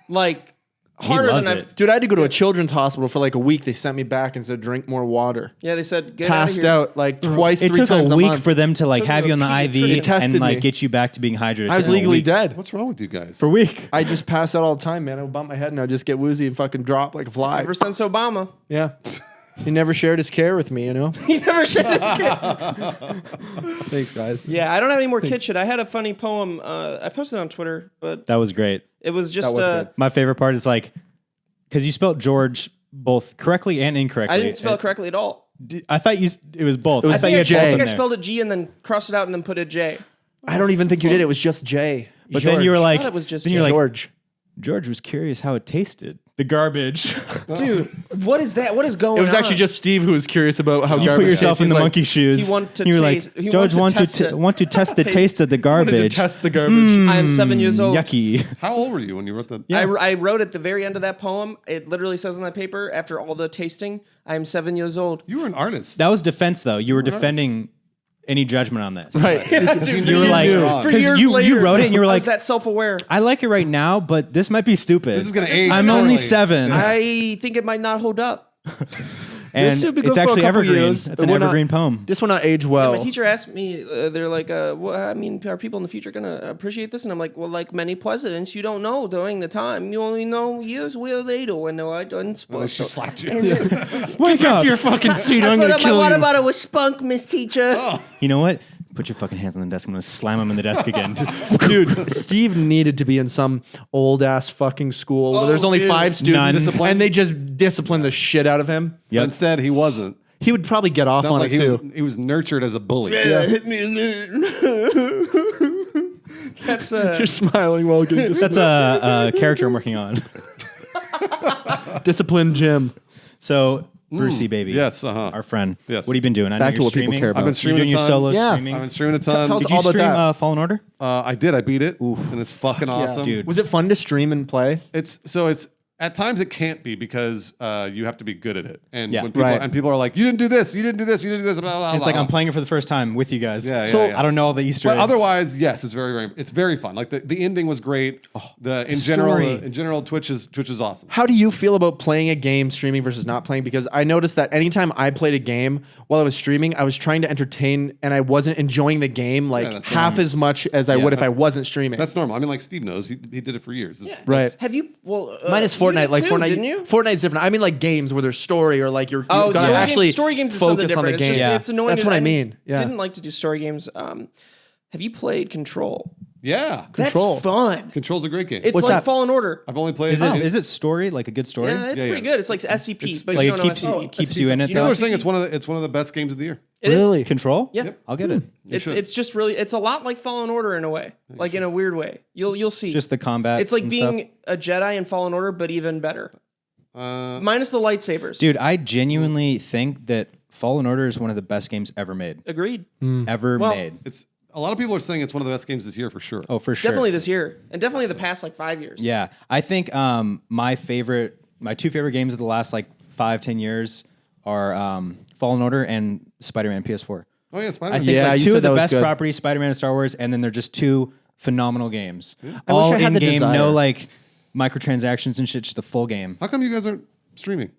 Like harder loves than it. I've. Dude, I had to go to a children's hospital for like a week. They sent me back and said, "Drink more water." Yeah, they said get Passed out. out like twice, It 3 took times a week month. for them to like Took have a you on the pediatrician. IV tested and like me. get you back to being hydrated. I was It took a legally week. dead. What's wrong with you guys? For a week. I just pass out all the time, man. I would bump my head and I'd just get woozy and fucking drop like a fly. Ever since Obama, Yeah. He never shared his care with me, you know? he never shared his kid. Thanks, guys. Yeah, I don't have any more kid shit. I had a funny poem. I posted it on Twitter, but That was great. It was just was good. My favorite part is like, because you spelled George both correctly and incorrectly. I didn't spell it correctly at all. I thought it was both. was I thought you had J. both I in think I there. spelled it G and then crossed it out and then put a J. I don't even think you did. It was just Jay. But then you were like, thought it was just then you're like, George. George was curious how it tasted. The garbage. Dude, what is that? What is going on? It was actually just Steve who was curious about how You garbage put yourself tastes. in He's the like, monkey shoes. he wanted to and you were taste- he like, George, wanted to test it. want to test the Taste- taste of the wanted to garbage. test the garbage. I am 7 years old. Yucky. How old were you when you wrote that? I wrote at the very end of that poem, it literally says on that paper, after all the tasting, I am 7 years old. You were an artist. That was defense, though. You were defending any judgment on this. Right. You were like, For because years you later, wrote it and you were I like, was that self-aware. I like it right now, but this might be stupid. This is gonna age I'm only poorly. 7. I think it might not hold up. and This should be good it's for a actually couple evergreen. years. It's an We're not- evergreen poem. This will not age well. My teacher asked me, they're like, I mean, are people in the future going to appreciate this? And I'm like, well, like many presidents, you don't know during the time. You only know years later when I done They supposed just slapped you. Wake up. your fucking seat. I I'm thought gonna my kill water you. bottle was spunk, Miss Teacher. You know what? Put your fucking hands on the desk. I'm going to slam them in the desk again. Dude, Steve needed to be in some old ass fucking school where there's only dude. 5 students None. and they just discipline the shit out of him. But Yep. instead, he wasn't. He would probably get off Sounds on like it he too. was nurtured as a bully. Hit me again. That's You're smiling while getting That's a character I'm working on. disciplined Jim. So, Brucey, baby. Yes, uh-huh. Our friend. Yes. What have you been doing? I know Back to you're what people streaming. care about. I've been streaming You're doing a your ton. solo Yeah. streaming. I've been streaming a ton. Tell us Did all you about stream that. Fallen Order? I did. I beat it, and it's fucking awesome, dude. Was it fun to stream and play? It's at times it can't be because you have to be good at it, and Yeah. when people Right. and people are like, you didn't do this, you didn't do this, you didn't do this. Blah, blah, It's blah, like blah. I'm playing it for the first time with you guys. Yeah, So, yeah. I don't know all the Easter But eggs. otherwise, yes, it's it's very fun. Like the ending was great. In story. general, Twitch is awesome. How do you feel about playing a game, streaming versus not playing? Because I noticed that anytime I played a game while I was streaming, I was trying to entertain and I wasn't enjoying the game like that's half as much as I would if I wasn't streaming. That's normal. I mean, like Steve knows, he did it for years. It's- right. Have you? Well, Mine is you Fortnite. did Like too, Fortnite, didn't you? Fortnite's different. I mean, like games where there's story or like you're Oh, gonna actually story games is something focus on different. the game. It's, just, Yeah. it's annoying. That's to- what I mean. Yeah. Didn't like to do story games. Have you played Control? Yeah, Control. That's fun. Control's a great game. It's What's like that? Fallen Order. I've only played. Is it story? Like a good story? Yeah, it's Yeah, pretty yeah. good. It's like SCP, but Like you it don't know keeps SCP. keeps you in it You People though. are saying it's one of the best games of the year. It is. Really? Control? Yep. I'll get it. It's just really it's a lot like Fallen Order in a way, like in a weird way. You'll see. Just the combat. it's like and being stuff. a Jedi in Fallen Order, but even better. Minus the lightsabers. Dude, I genuinely think that Fallen Order is one of the best games ever made. Agreed. Ever Well, made. It's a lot of people are saying it's one of the best games this year for sure. Oh, for sure. Definitely this year, and definitely the past like 5 years. Yeah. I think my two favorite games of the last like 5-10 years are Fallen Order and Spider-Man PS4. Oh yeah, I Spider-Man. think Yeah, like you two said of the that was best good. properties, Spider-Man and Star Wars, and then they're just two phenomenal games. I wish All I had in the game, desire. no like microtransactions and shit, just a full game. How come you guys aren't streaming?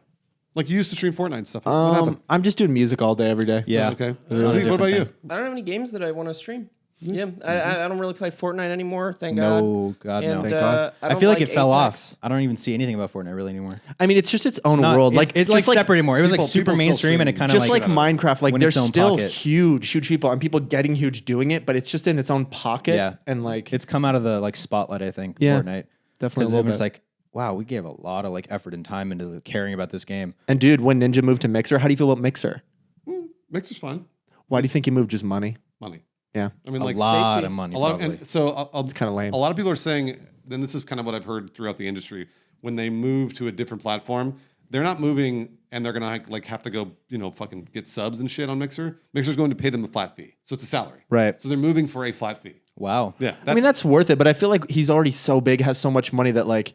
Like you used to stream Fortnite and stuff. What happened? I'm just doing music all day, every day. Yeah. Okay. It's a See, what different about you? thing. I don't have any games that I want to stream. Yeah, I don't really play Fortnite anymore. Thank No, God, no. And, Thank God. I I don't feel like it Apex. fell off. I don't even see anything about Fortnite really anymore. I mean, it's just its own Not- world. it- Like it's just like separate anymore. It was like people super still mainstream, and it stream. kind of just like Minecraft, like went there's its own still pocket. huge people and people getting huge doing it, but it's just in its own pocket. Yeah. And like It's come out of the like spotlight, I think. Yeah, Fortnite, definitely a because little everyone's bit. like, wow, we gave a lot of like effort and time into caring about this game. And dude, when Ninja moved to Mixer, how do you feel about Mixer? Mixer's fine. Why do you think he moved? Just money? Money. Yeah. I mean, A like lot safety. of money. a lot probably. and so It's kinda lame. A lot of people are saying, and this is kind of what I've heard throughout the industry, when they move to a different platform, they're not moving and they're gonna like have to go, fucking get subs and shit on Mixer. Mixer's going to pay them a flat fee, so it's a salary. Right. So they're moving for a flat fee. Wow. Yeah. I mean, that's worth it, but I feel like he's already so big, has so much money that like,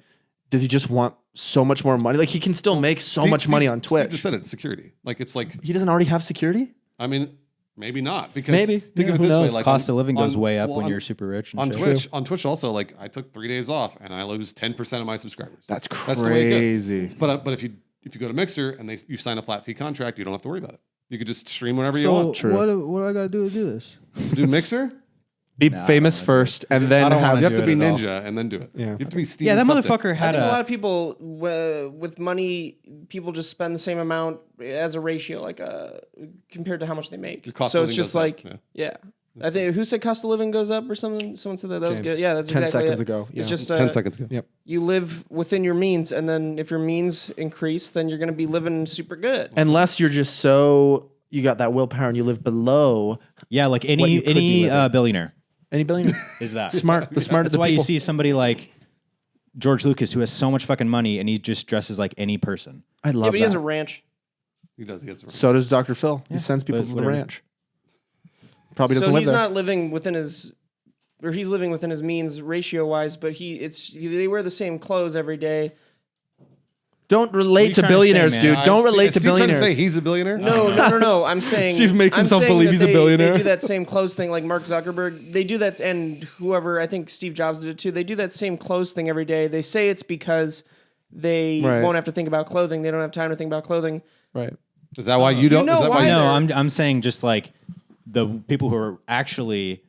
does he just want so much more money? Like he can still make so much money on Steve Twitch. just said it. Security. Like it's like. He doesn't already have security? I mean, maybe not because Maybe. think Yeah, of it who this way: knows? like Cost of living goes way up well, when on- you're super rich. And on shit. Twitch. On Twitch, also, like I took 3 days off and I lose 10% of my subscribers. That's the way it goes. crazy. But if you go to Mixer and you sign a flat fee contract, you don't have to worry about it. You could just stream whenever you want. True. what do I got to do to do this? To do Mixer, Be famous first and then I don't have wanna you have do to be it at all. Ninja and then do it. Yeah. You have to be Steve. Yeah, that something. motherfucker I had think a lot a. of people with money, people just spend the same amount as a ratio, like compared to how much they make. Your cost So of it's living just goes up, like, yeah. yeah. I think who said cost of living goes up or something? Someone said that. That was James. good. Yeah, that's 10 exactly seconds it. ago, yeah. It's just 10 seconds ago. Yep. you live within your means, and then if your means increase, then you're going to be living super good. Unless you're just so you got that willpower and you live below Yeah, like What any you could be living. billionaire any billionaire. is that Smart. The smart of That's the why you people. see somebody like George Lucas who has so much fucking money and he just dresses like any person. I Yeah, love but he has that. a ranch. He does. He has So does Dr. Phil. He sends people but to the whatever. ranch. Probably doesn't So live he's there. not living within his, or he's living within his means ratio wise. But they wear the same clothes every day. Don't relate to trying to say, billionaires, man? dude. Don't relate to Steve trying billionaires. to say he's a billionaire? No. I'm saying Steve makes I'm himself saying believe that he's a they billionaire. do that same clothes thing, like Mark Zuckerberg. They do that, and whoever I think Steve Jobs did it too. They do that same clothes thing every day. They say it's because they Right. won't have to think about clothing. They don't have time to think about clothing. Right. Is that why you don't? know is that why why you they're- No, I'm saying just like the people who are actually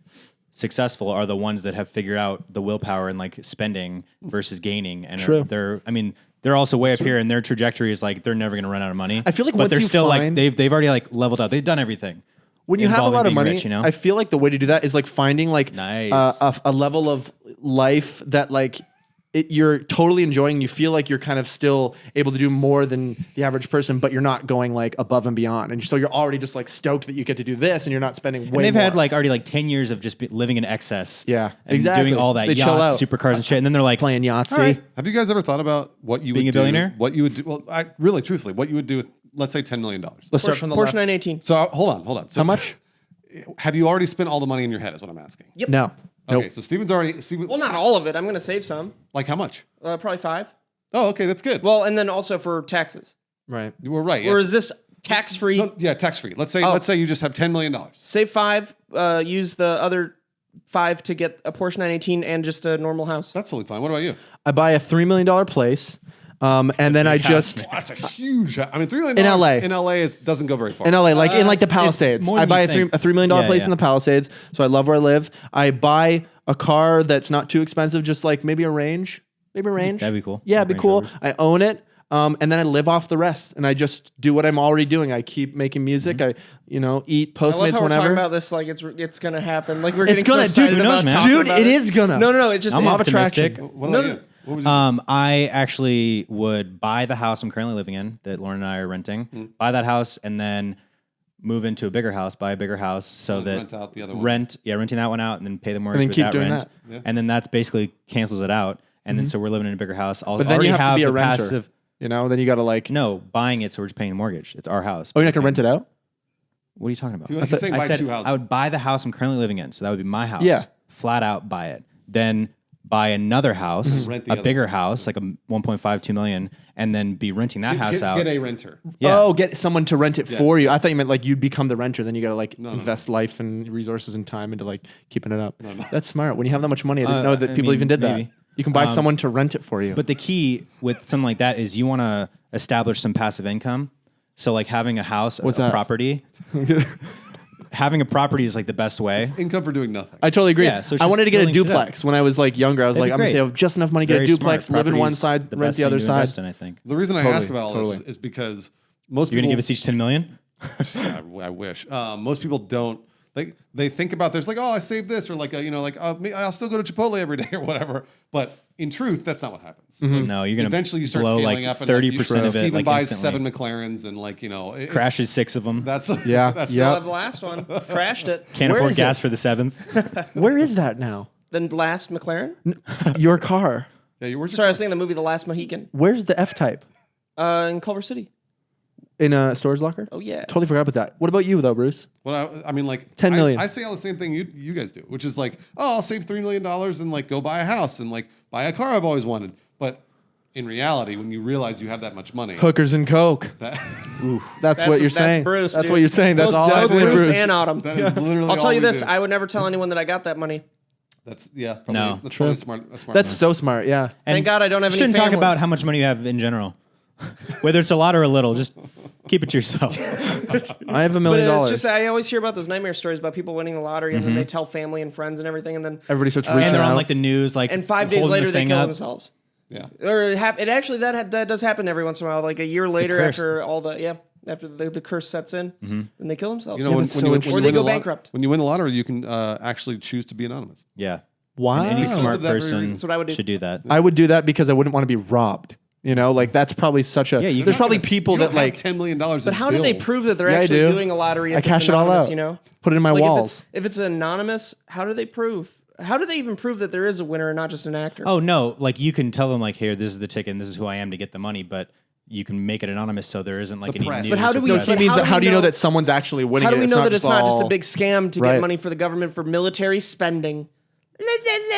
successful are the ones that have figured out the willpower and like spending versus gaining. And True. they're also way up here, and their trajectory is like they're never going to run out of money. I feel like but once they're you still find- like they've already like leveled out. They've done everything. When you have a involving lot of being money, rich, you know? I feel like the way to do that is like finding like Nice. a level of life that like you're totally enjoying. You feel like you're kind of still able to do more than the average person, but you're not going like above and beyond. And so you're already just like stoked that you get to do this, and you're not spending way And they've more. had like already like 10 years of just living in excess. Yeah, and exactly. doing all that They chill yachts, out. supercars and shit. And then they're like playing Yahtzee. All right. Have you guys ever thought about what you Being would a billionaire? What you would do? Well, really, truthfully, what you would do with, let's say, $10 million. Let's start Porsche, from the Porsche left. 918. So hold on. So How much? Have you already spent all the money in your head? Is what I'm asking. Yep. No. Okay, Nope. so Steven's already. Well, not all of it. I'm going to save some. Like how much? Probably 5. Oh, okay, that's good. Well, and then also for taxes. Right. You were right. Or Yes. is this tax free? No, yeah, tax free. Let's say Oh. you just have $10 million. Save 5. Use the other 5 to get a Porsche 918 and just a normal house. That's totally fine. What about you? I buy a $3 million place, and then I just That's a huge. I mean, $3 million In LA. In LA doesn't go very far. in LA, like in like the Palisades. more I than buy you a think. $3 million Yeah, place yeah. in the Palisades, so I love where I live. I buy a car that's not too expensive, just like maybe a Range. That'd be cool. Yeah, Like it'd be Range cool. Rovers. I own it. And then I live off the rest, and I just do what I'm already doing. I keep making music. Mm-hmm. I, eat I love Postmates how we're talking whenever. about this like it's gonna happen. Like we're It's getting so gonna, excited dude. who knows, about man? talking Dude, about it is gonna. No. It just I'm Law of attraction. optimistic. What about you? What would you do? I actually would buy the house I'm currently living in that Lauren and I are renting, buy that house, and then move into a bigger house, buy a bigger house so And that rent out the other one. renting that one out and then pay the mortgage then with keep that doing rent. that. Yeah. And then that's basically cancels it out. And then so we're living in a bigger house. I'll But then already you have to be a the renter. passive. Then you gotta like. No, buying it so we're just paying the mortgage. It's our house. Oh, you're not gonna rent it out? What are you talking about? He's saying I buy said 2 houses. I would buy the house I'm currently living in. So that would be my house. Yeah. Flat out buy it. Then buy another house, Rent the a other bigger one. house, like a 1.5, 2 million, and then be renting that house out. Get a renter. Yeah. Oh, get someone to rent it Yes. for you. I thought you meant like you'd become the renter. Then you gotta like no. invest life and resources and time into like keeping it up. That's smart. When you have that much money, I didn't know that I people mean, even did maybe. that. You can buy someone to rent it for you. But the key with something like that is you want to establish some passive income. So like having a house, a that? property. Having a property is like the best way. Income for doing nothing. I totally agree. Yeah, so it's I just wanted to get a building shit up. duplex when I was like younger. I was That'd like, be I'm gonna great. save just enough money to It's get a very duplex, smart. live in one Property's side, the rent best the thing other to side. invest in, I think. The reason I Totally, ask about all totally. this is because most You're people gonna give us each 10 million? I wish. Most people don't. They think about there's like, oh, I saved this, or like I'll still go to Chipotle every day or whatever. But in truth, that's not what happens. It's like, No, you're gonna eventually you start blow scaling like up, and 30% of it. Steven like, buys instantly. 7 McLarens and it's- Crashes 6 of them. That's Yeah, That's yeah. Still have the last one. Crashed it. Can't Where afford is gas it? for the 7th. Where is that now? The last McLaren. Your car. Yeah, where's your Sorry, I was thinking the movie The Last Mohican. Where's the F type? In Culver City. In a storage locker? Oh yeah. Totally forgot about that. What about you though, Bruce? Well, I mean, like 10 million. I say all the same thing you guys do, which is like, oh, I'll save $3 million and like go buy a house and like buy a car I've always wanted. But in reality, when you realize you have that much money, Hookers and coke. that, That's what you're that's saying. Bruce, That's dude. what you're saying. That's Both- all both definitely Bruce Bruce. and Autumn. that is literally I'll all tell you we this: do. I would never tell anyone that I got that money. That's probably, No. that's probably a smart. That's move. so smart. Yeah. Thank God I don't have you any shouldn't talk family. about how much money you have in general. Whether it's a lot or a little, just keep it to yourself. I have $1 But million. it's just that I always hear about those nightmare stories about people winning the lottery and then Mm-hmm. they tell family and friends and everything, and then Everybody starts reaching And they're out. on like the news, like and 5 days holding later the they thing kill up. themselves. Yeah. Or it actually that does happen every once in a while. Like a year later curse. after all the after the curse sets in, and they kill themselves. You know, that's so interesting. Or they win go the bankrupt. When you win the lottery, you can actually choose to be anonymous. Yeah. Wow. And any smart For that very person reason. That's what I would do. should do that. I would do that because I wouldn't want to be robbed. You know, like that's probably such a. you there's can- probably people You that don't have like. $10 million. But how do they prove that they're Yeah, I actually do. doing a lottery? If I it's cash it all anonymous, out. You know, Put it in my like walls. If it's anonymous, how do they prove? How do they even prove that there is a winner and not just an actor? Oh no! Like you can tell them like, here, this is the ticket, and this is who I am to get the money, but you can make it anonymous so there isn't like The any press. news. But how do or we- press. He But means how that, do how we do you know know- that someone's actually winning? How do it? we It's know not that it's not just a all- big scam to Right. get money for the government for military spending?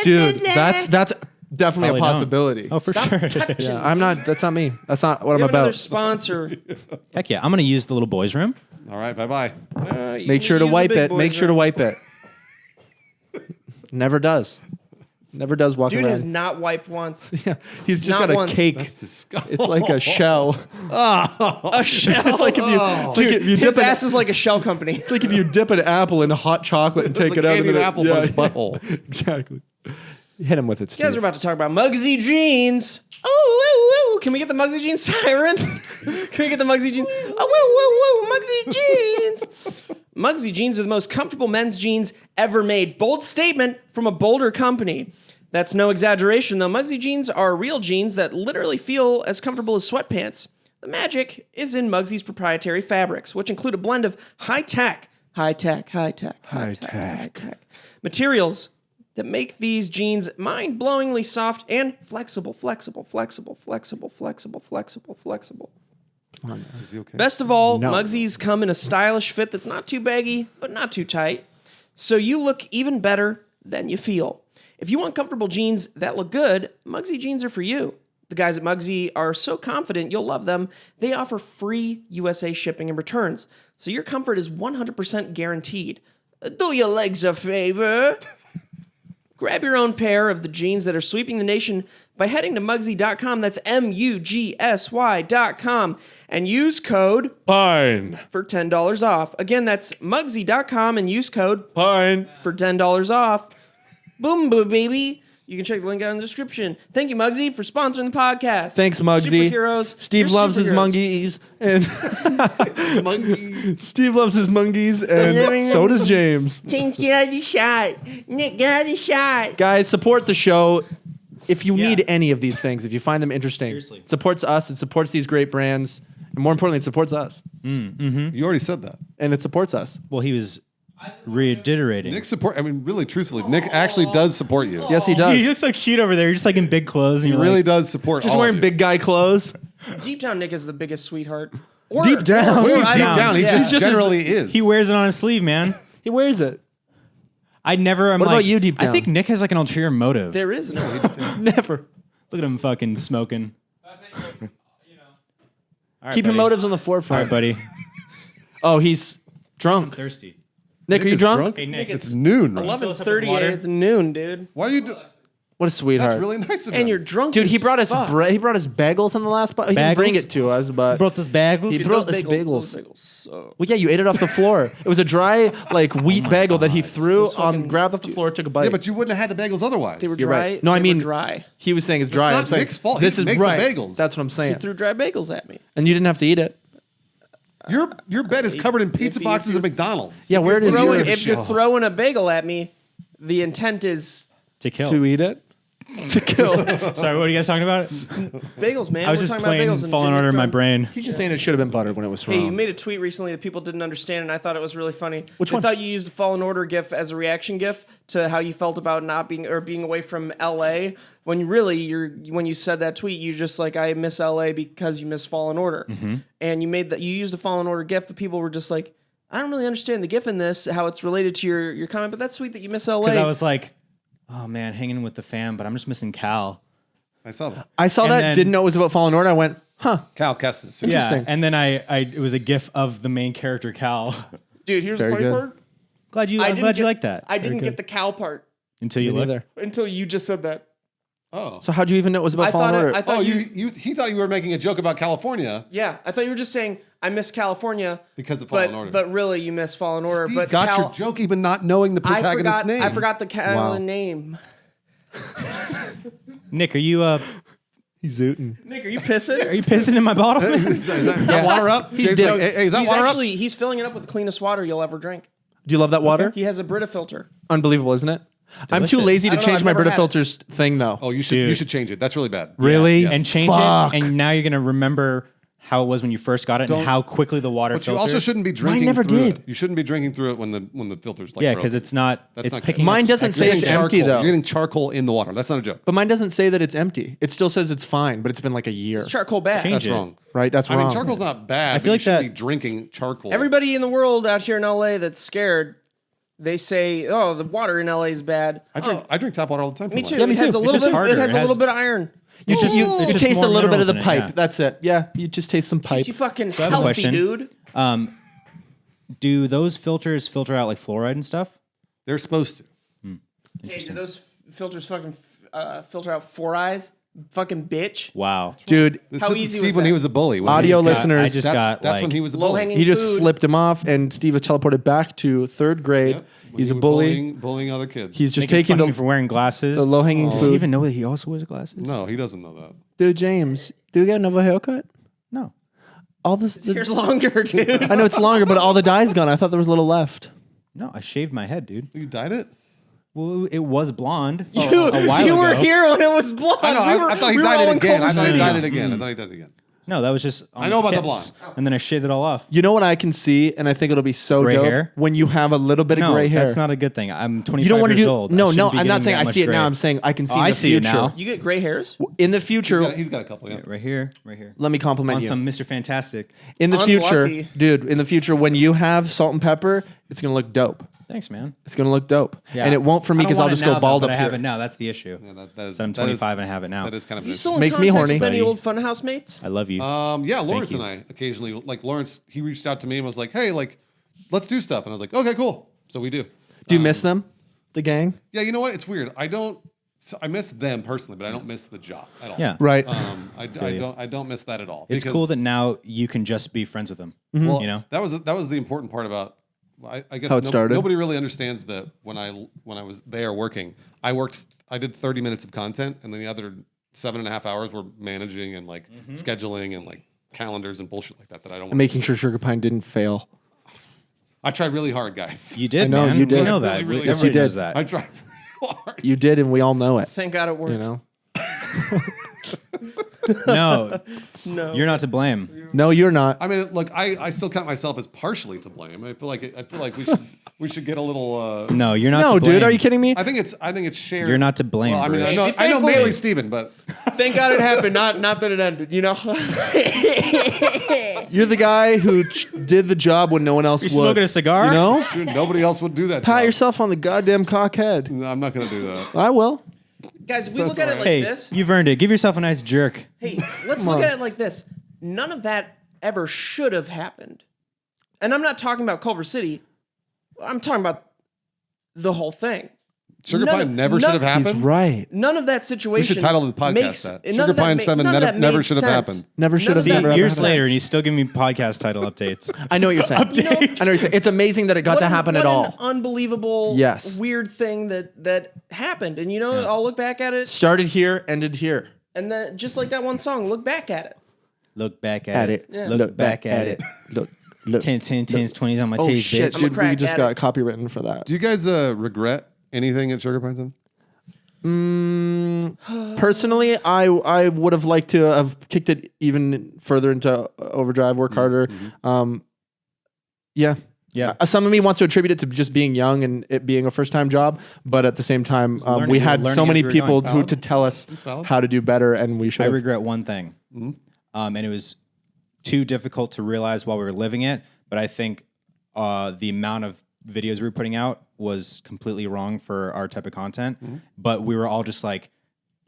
Dude, that's definitely Probably a don't. possibility. Oh, for Stop sure. touching Yeah, me. I'm not. That's not me. That's not what We I'm have another about. sponsor. Heck yeah! I'm gonna use the little boys' room. All right, bye-bye. Make sure to wipe it. Make sure to wipe it. Never does. Never does walk Dude around. has not wiped once. Yeah, he's just Not got a once. cake. That's disgusting. It's like a shell. A shell. It's like if you, it's like if you His dip an, ass is like a shell company. it's like if you dip an apple in hot chocolate and take It's it a out. candied then apple by his butthole. Exactly. Hit him with it, You guys are Steve. about to talk about Muggsy jeans. Ooh, ooh, ooh. Can we get the Muggsy jeans siren? Can we get the Muggsy jeans? Oh, woo, woo, woo. Muggsy jeans. Muggsy jeans are the most comfortable men's jeans ever made. Bold statement from a bolder company. That's no exaggeration, though. Muggsy jeans are real jeans that literally feel as comfortable as sweatpants. The magic is in Muggsy's proprietary fabrics, which include a blend of high-tech materials that make these jeans mind-blowingly soft and flexible. Is he okay? Best of all, Muggsy's come in a stylish fit that's not too baggy, but not too tight. So you look even better than you feel. If you want comfortable jeans that look good, Muggsy jeans are for you. The guys at Muggsy are so confident you'll love them, they offer free USA shipping and returns. So your comfort is 100% guaranteed. Do your legs a favor. Grab your own pair of the jeans that are sweeping the nation by heading to Muggsy.com. That's MUGSY.com. And use code Fine. for $10 off. Again, that's Muggsy.com and use code Fine. for $10 off. Boom, boom, baby. You can check the link out in the description. Thank you, Muggsy, for sponsoring the podcast. Thanks, Muggsy. Superheroes. Steve You're loves his superheroes. monkeys, and Monkey. Steve loves his monkeys, and so does James. James, get out of the shot. Nick, get out of the shot. Guys, support the show. If you Yeah. need any of these things, if you find them interesting, Seriously. it supports us. It supports these great brands, and more importantly, it supports us, You already said that. and it supports us. Well, he was reiterating. Nick support. I mean, really, truthfully, Nick actually does support you. Yes, he Dude, does. you look so cute over there. You're just like in big clothes, and He you're really like, does support. Just all of wearing you. big guy clothes. Deep down, Nick is the biggest sweetheart. Or, Deep down. or Deep I Deep don't- down, he yeah. just just generally is. he wears it on his sleeve, man. He wears it. I never. I'm What like, about you, deep I down? think Nick has like an ulterior motive. There is no. Never. Look at him fucking smoking. All right, Keep your buddy. motives on the All forefront. right, buddy. Oh, he's drunk. Thirsty. Nick, are you is drunk? Hey, Nick. It's noon. Right? 11:38. It's noon, dude. Why are you? Do- What a sweetheart. That's really nice of him. And you're drunk. Dude, he as brought us fuck. he brought us bagels on the last spot. He didn't bring Bagels? it to us, but Brought this bag. he Dude, brought those us bagels. bagels. Those bagels suck. Well, yeah, you ate it off the floor. It was a dry, like wheat bagel that he threw fucking- grabbed off the floor, took a bite. Yeah, but you wouldn't have had the bagels otherwise. They were You're dry. right. No, I They were mean dry. He was saying it's dry. not I'm saying Nick's fault. He this is didn't make the right. bagels. That's what I'm He saying. threw dry bagels at me. And you didn't have to eat it. Your bed is covered in pizza if boxes you- at McDonald's. Yeah, where does Throwing- yours if you're throwing a bagel at me, the intent is to kill. to eat it? To kill. Sorry, what are you guys talking about? bagels, man. I was We're just talking playing about bagels and Fallen Jimmy Order in my Fallon. brain. He's just saying it should have been buttered when it was Hey, you wrong. made a tweet recently that people didn't understand, and I thought it was really funny. Which they one? thought you used a Fallen Order gif as a reaction gif to how you felt about not being or being away from LA. When really when you said that tweet, you just like, I miss LA because you miss Fallen Order, and you used a Fallen Order gif, but people were just like, I don't really understand the gif in this, how it's related to your comment, but that's sweet that you miss LA. Because I was like, oh man, hanging with the fam, but I'm just missing Cal. I saw that. I saw And that, then- didn't know it was about Fallen Order. I went, huh. Cal Kestis. Interesting. Yeah, and then it was a gif of the main character Cal. Dude, here's Very the funny good. part. I'm glad you like that. I didn't good. get the cow part Until you Me looked. neither. until you just said that. Oh. So how'd you even know it was about I Fallen thought Order? I thought Oh, you. he thought you were making a joke about California Yeah, I thought you were just saying I miss California because of Fallen but Order. but really you miss Fallen Order. Steve but got Cal, your joke even not knowing the protagonist's name. I forgot the Cal Wow. name. Nick, are you He's zooting. Nick, are you pissing? Are you pissing in my bottle? Is that water up? James, dead. like, hey, is that He's water actually he's filling it up with the cleanest water you'll ever drink. Do you love that water? He has a Brita filter. Unbelievable, isn't it? I'm too Delicious. lazy to I don't know, change I've my never Brita had it. filters thing though. up? Oh, you should change it. That's really bad. Really? Yes. And change Fuck. it, and now you're gonna remember how it was when you first got it Don't- and how quickly the water But you filters. also shouldn't be drinking. never through did. It. You shouldn't be drinking through it when the filter's like. Yeah, broken. because it's not. That's it's not good. picking. Mine up doesn't You're say getting it's charcoal. empty though. You're getting charcoal in the water. That's not a joke. But mine doesn't say that it's empty. It still says it's fine, but it's been like a year. It's charcoal bad. Change That's it. wrong. Right? That's I wrong. mean, charcoal's not bad. I feel but like you shouldn't that- be drinking charcoal. Everybody in the world out here in LA that's scared, they say, "Oh, the water in LA is bad." I drink tap water all the time. Me for too. mine. me It has too. a It's little just bit. harder. It has It a has- little bit of iron. You just you It's just taste a more little bit of minerals the in it, pipe. yeah. That's it. Yeah, you just taste some pipe. Keeps you fucking I have a healthy, question. dude. Do those filters filter out like fluoride and stuff? They're supposed to. Hey, do those filters fucking filter out 4 eyes? Fucking bitch. Wow. Dude, This How is easy Steve was when that? he was a bully. When Audio he just got- listeners, I just That's, got that's like when he was a Low bully. hanging. he just food. flipped him off, and Steve was teleported back to third grade. Yep. When He's he a was bully. bullying other kids. He's just making taking fun of me the for wearing glasses. low-hanging Does he food. even know that he also wears glasses? no, he doesn't know that. Dude, James, do you get another haircut? No. All this. Here's longer, dude. I know it's longer, but all the dye's gone. I thought there was a little left. No, I shaved my head, dude. You dyed it? Well, it was blonde. You, a while you were ago. here when it was blonde. I know. I thought he we were dyed all it in again. I Culver thought he City. dyed it again. I thought he dyed it again. No, that was just. On I know about the tips, blonde. and then I shaved it all off. You know what I can see, and I think it'll be so Gray dope hair? when you have a little bit of No, gray hair. that's not a good thing. I'm 25 you don't want to years do. old. I No, shouldn't no. be I'm not getting saying that I much see it gray. now. I'm saying I can see Oh, in I the see it future. now. You get gray hairs? In the future, He's got a couple. Yeah. Right here, right here. let me compliment On you. some Mr. Fantastic. In the future, Unlucky. dude. In the future, when you have salt and pepper, it's gonna look dope. Thanks, man. It's gonna look dope, Yeah. and it won't for me I don't because I'll want it just now, go bald though, but up I have here. it now. That's the issue. Yeah, that is, So I'm that is- 25 and I have it now. That is kind of. You an still in Makes me contact horny. with any Buddy. old Funhouse mates? I love you. Yeah, Lawrence you. and I occasionally, like Lawrence, he reached out to me and was like, "Hey, like, let's do stuff," and I was like, "Okay, cool." So we do. Do you miss them, the gang? Yeah, you know what? It's weird. I don't. So I miss them personally, but I don't miss the job at all. yeah. Right. I don't miss that at all. It's because- cool that now you can just be friends with them. well, You know? that was the important part about. I guess How it started. Nobody really understands that when I was there working, I did 30 minutes of content, and then the other 7.5 hours were managing and like scheduling and like calendars and bullshit like that. That I don't. And want making sure Sugar Pine didn't fail. I tried really hard, guys. You did, I know, man. you did. We know Really, that. really Yes, you Everybody knows did. that. I tried really hard. You did, and we all know it. Thank God it worked. You know. No, No. you're not to blame. No, you're not. I mean, look, I still count myself as partially to blame. I feel like we should get a little. No, you're not No, to blame. dude, are you kidding me? I think it's shared. You're not to blame, Well, I mean, Bruce. I know Thankfully- mainly Steven, but Thank God it happened. Not that it ended. You know. You're the guy who did the job when no one else You would. smoking a cigar? You know? dude, nobody else would do that. Pat job. yourself on the goddamn cockhead. No, I'm not gonna do that. I will. Guys, if we look at it like Hey, this, you've earned it. Give yourself a nice jerk. hey, let's look at it like this. None of that ever should have happened. And I'm not talking about Culver City. I'm talking about the whole thing. Sugar None Pine of- never should have none- He's happened. right. None of that situation. We should title the podcast makes, that. none Sugar of that Pine ma- 7 none of that never made should have sense. happened. Never should None have of that never made ever Years happened. later, and he's still giving me podcast title updates. I know what you're saying. I know what you're saying. It's amazing that it got to happen what at an all. unbelievable, Yes. weird thing that happened. And you know, I'll look back at it, Started here, ended here. and then just like that one song, look back at it. Look back at it. Yeah. Look back at it. Look. 10, 10, 10s, 20s on my Oh titties, shit, bitch. dude! We crack just at got it. copywritten for that. Do you guys regret anything at Sugar Pine 7? Personally, I would have liked to have kicked it even further into overdrive, work harder. Yeah. Yeah. Some of me wants to attribute it to just being young and it being a first time job, but at the same time, learning- we had learning so as many we were people going. to tell us valid. how to do better, and we I should. regret one thing. And it was too difficult to realize while we were living it, but I think the amount of videos we were putting out was completely wrong for our type of content. But we were all just like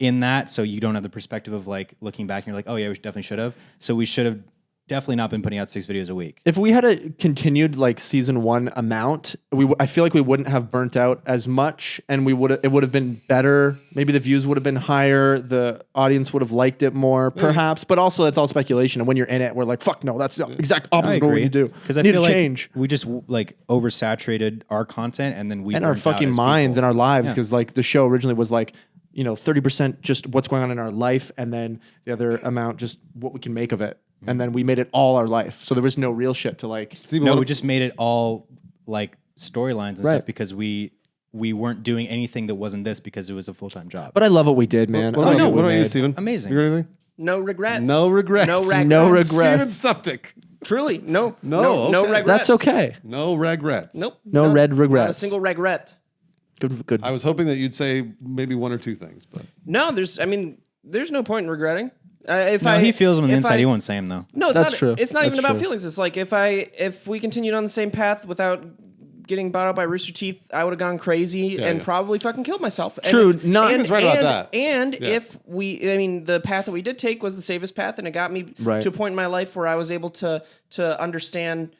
in that, so you don't have the perspective of like looking back and you're like, oh yeah, we definitely should have. So we should have definitely not been putting out 6 videos a week. If we had a continued like season 1 amount, I feel like we wouldn't have burnt out as much, and it would have been better. Maybe the views would have been higher, the audience would have liked it more, perhaps. But also, it's all speculation. And when you're in it, we're like, "Fuck no, that's the exact opposite of what we do." Because I need feel to like change we just like oversaturated our content, and then we and our burnt out fucking as minds people. and our lives Yeah. because like the show originally was like 30% just what's going on in our life, and then the other amount just what we can make of it. And then we made it all our life. So there was no real shit to like. No, we just made it all like storylines and Right. stuff because we weren't doing anything that wasn't this because it was a full-time job. But I love what we did, man. What I about, love you? What about you, made. Steven? Amazing. You got anything? No regrets. No regrets. No regrets. No regrets. Steven Suptic. Truly, no. No, No okay. regrets. That's okay. No regrets. Nope. No red Not a regrets. single regret. Good. I was hoping that you'd say maybe one or two things, but No, there's no point in regretting. He feels them on the if inside. I- He won't say them though. No, it's That's not. true. It's not That's even about true. feelings. It's like if we continued on the same path without getting bought out by Rooster Teeth, I would have gone crazy and yeah. probably fucking killed myself. True, And if, not- and, Steven's right about that. And Yeah. if the path that we did take was the safest path, and it got me Right. to a point in my life where I was able to understand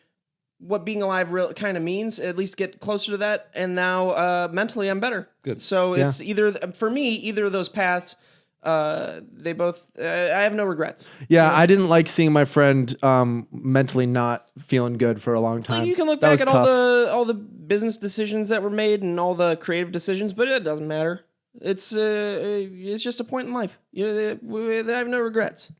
what being alive real kind of means, at least get closer to that. And now mentally, I'm better. Good. So it's for me, either of those paths. They both. I have no regrets. Yeah, I didn't like seeing my friend mentally not feeling good for a long time. You can look That back was at tough. all the business decisions that were made and all the creative decisions, but it doesn't matter. It's just a point in life. I have no regrets.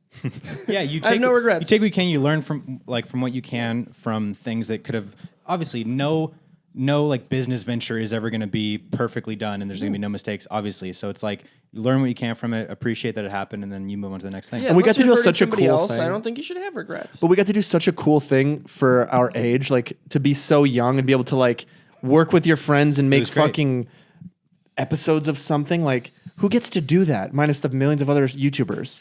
Yeah, you take I have no regrets. You take what you can. You learn from what you can from things that could have obviously no like business venture is ever going to be perfectly done, and there's going to be no mistakes, obviously. So it's like you learn what you can from it, appreciate that it happened, and then you move on to the next thing. Yeah, And we unless got to you're do hurting such a somebody cool else, thing. I don't think you should have regrets. But we got to do such a cool thing for our age, like to be so young and be able to like work with your friends and make was great. fucking episodes of something. Like, who gets to do that? Minus the millions of other YouTubers.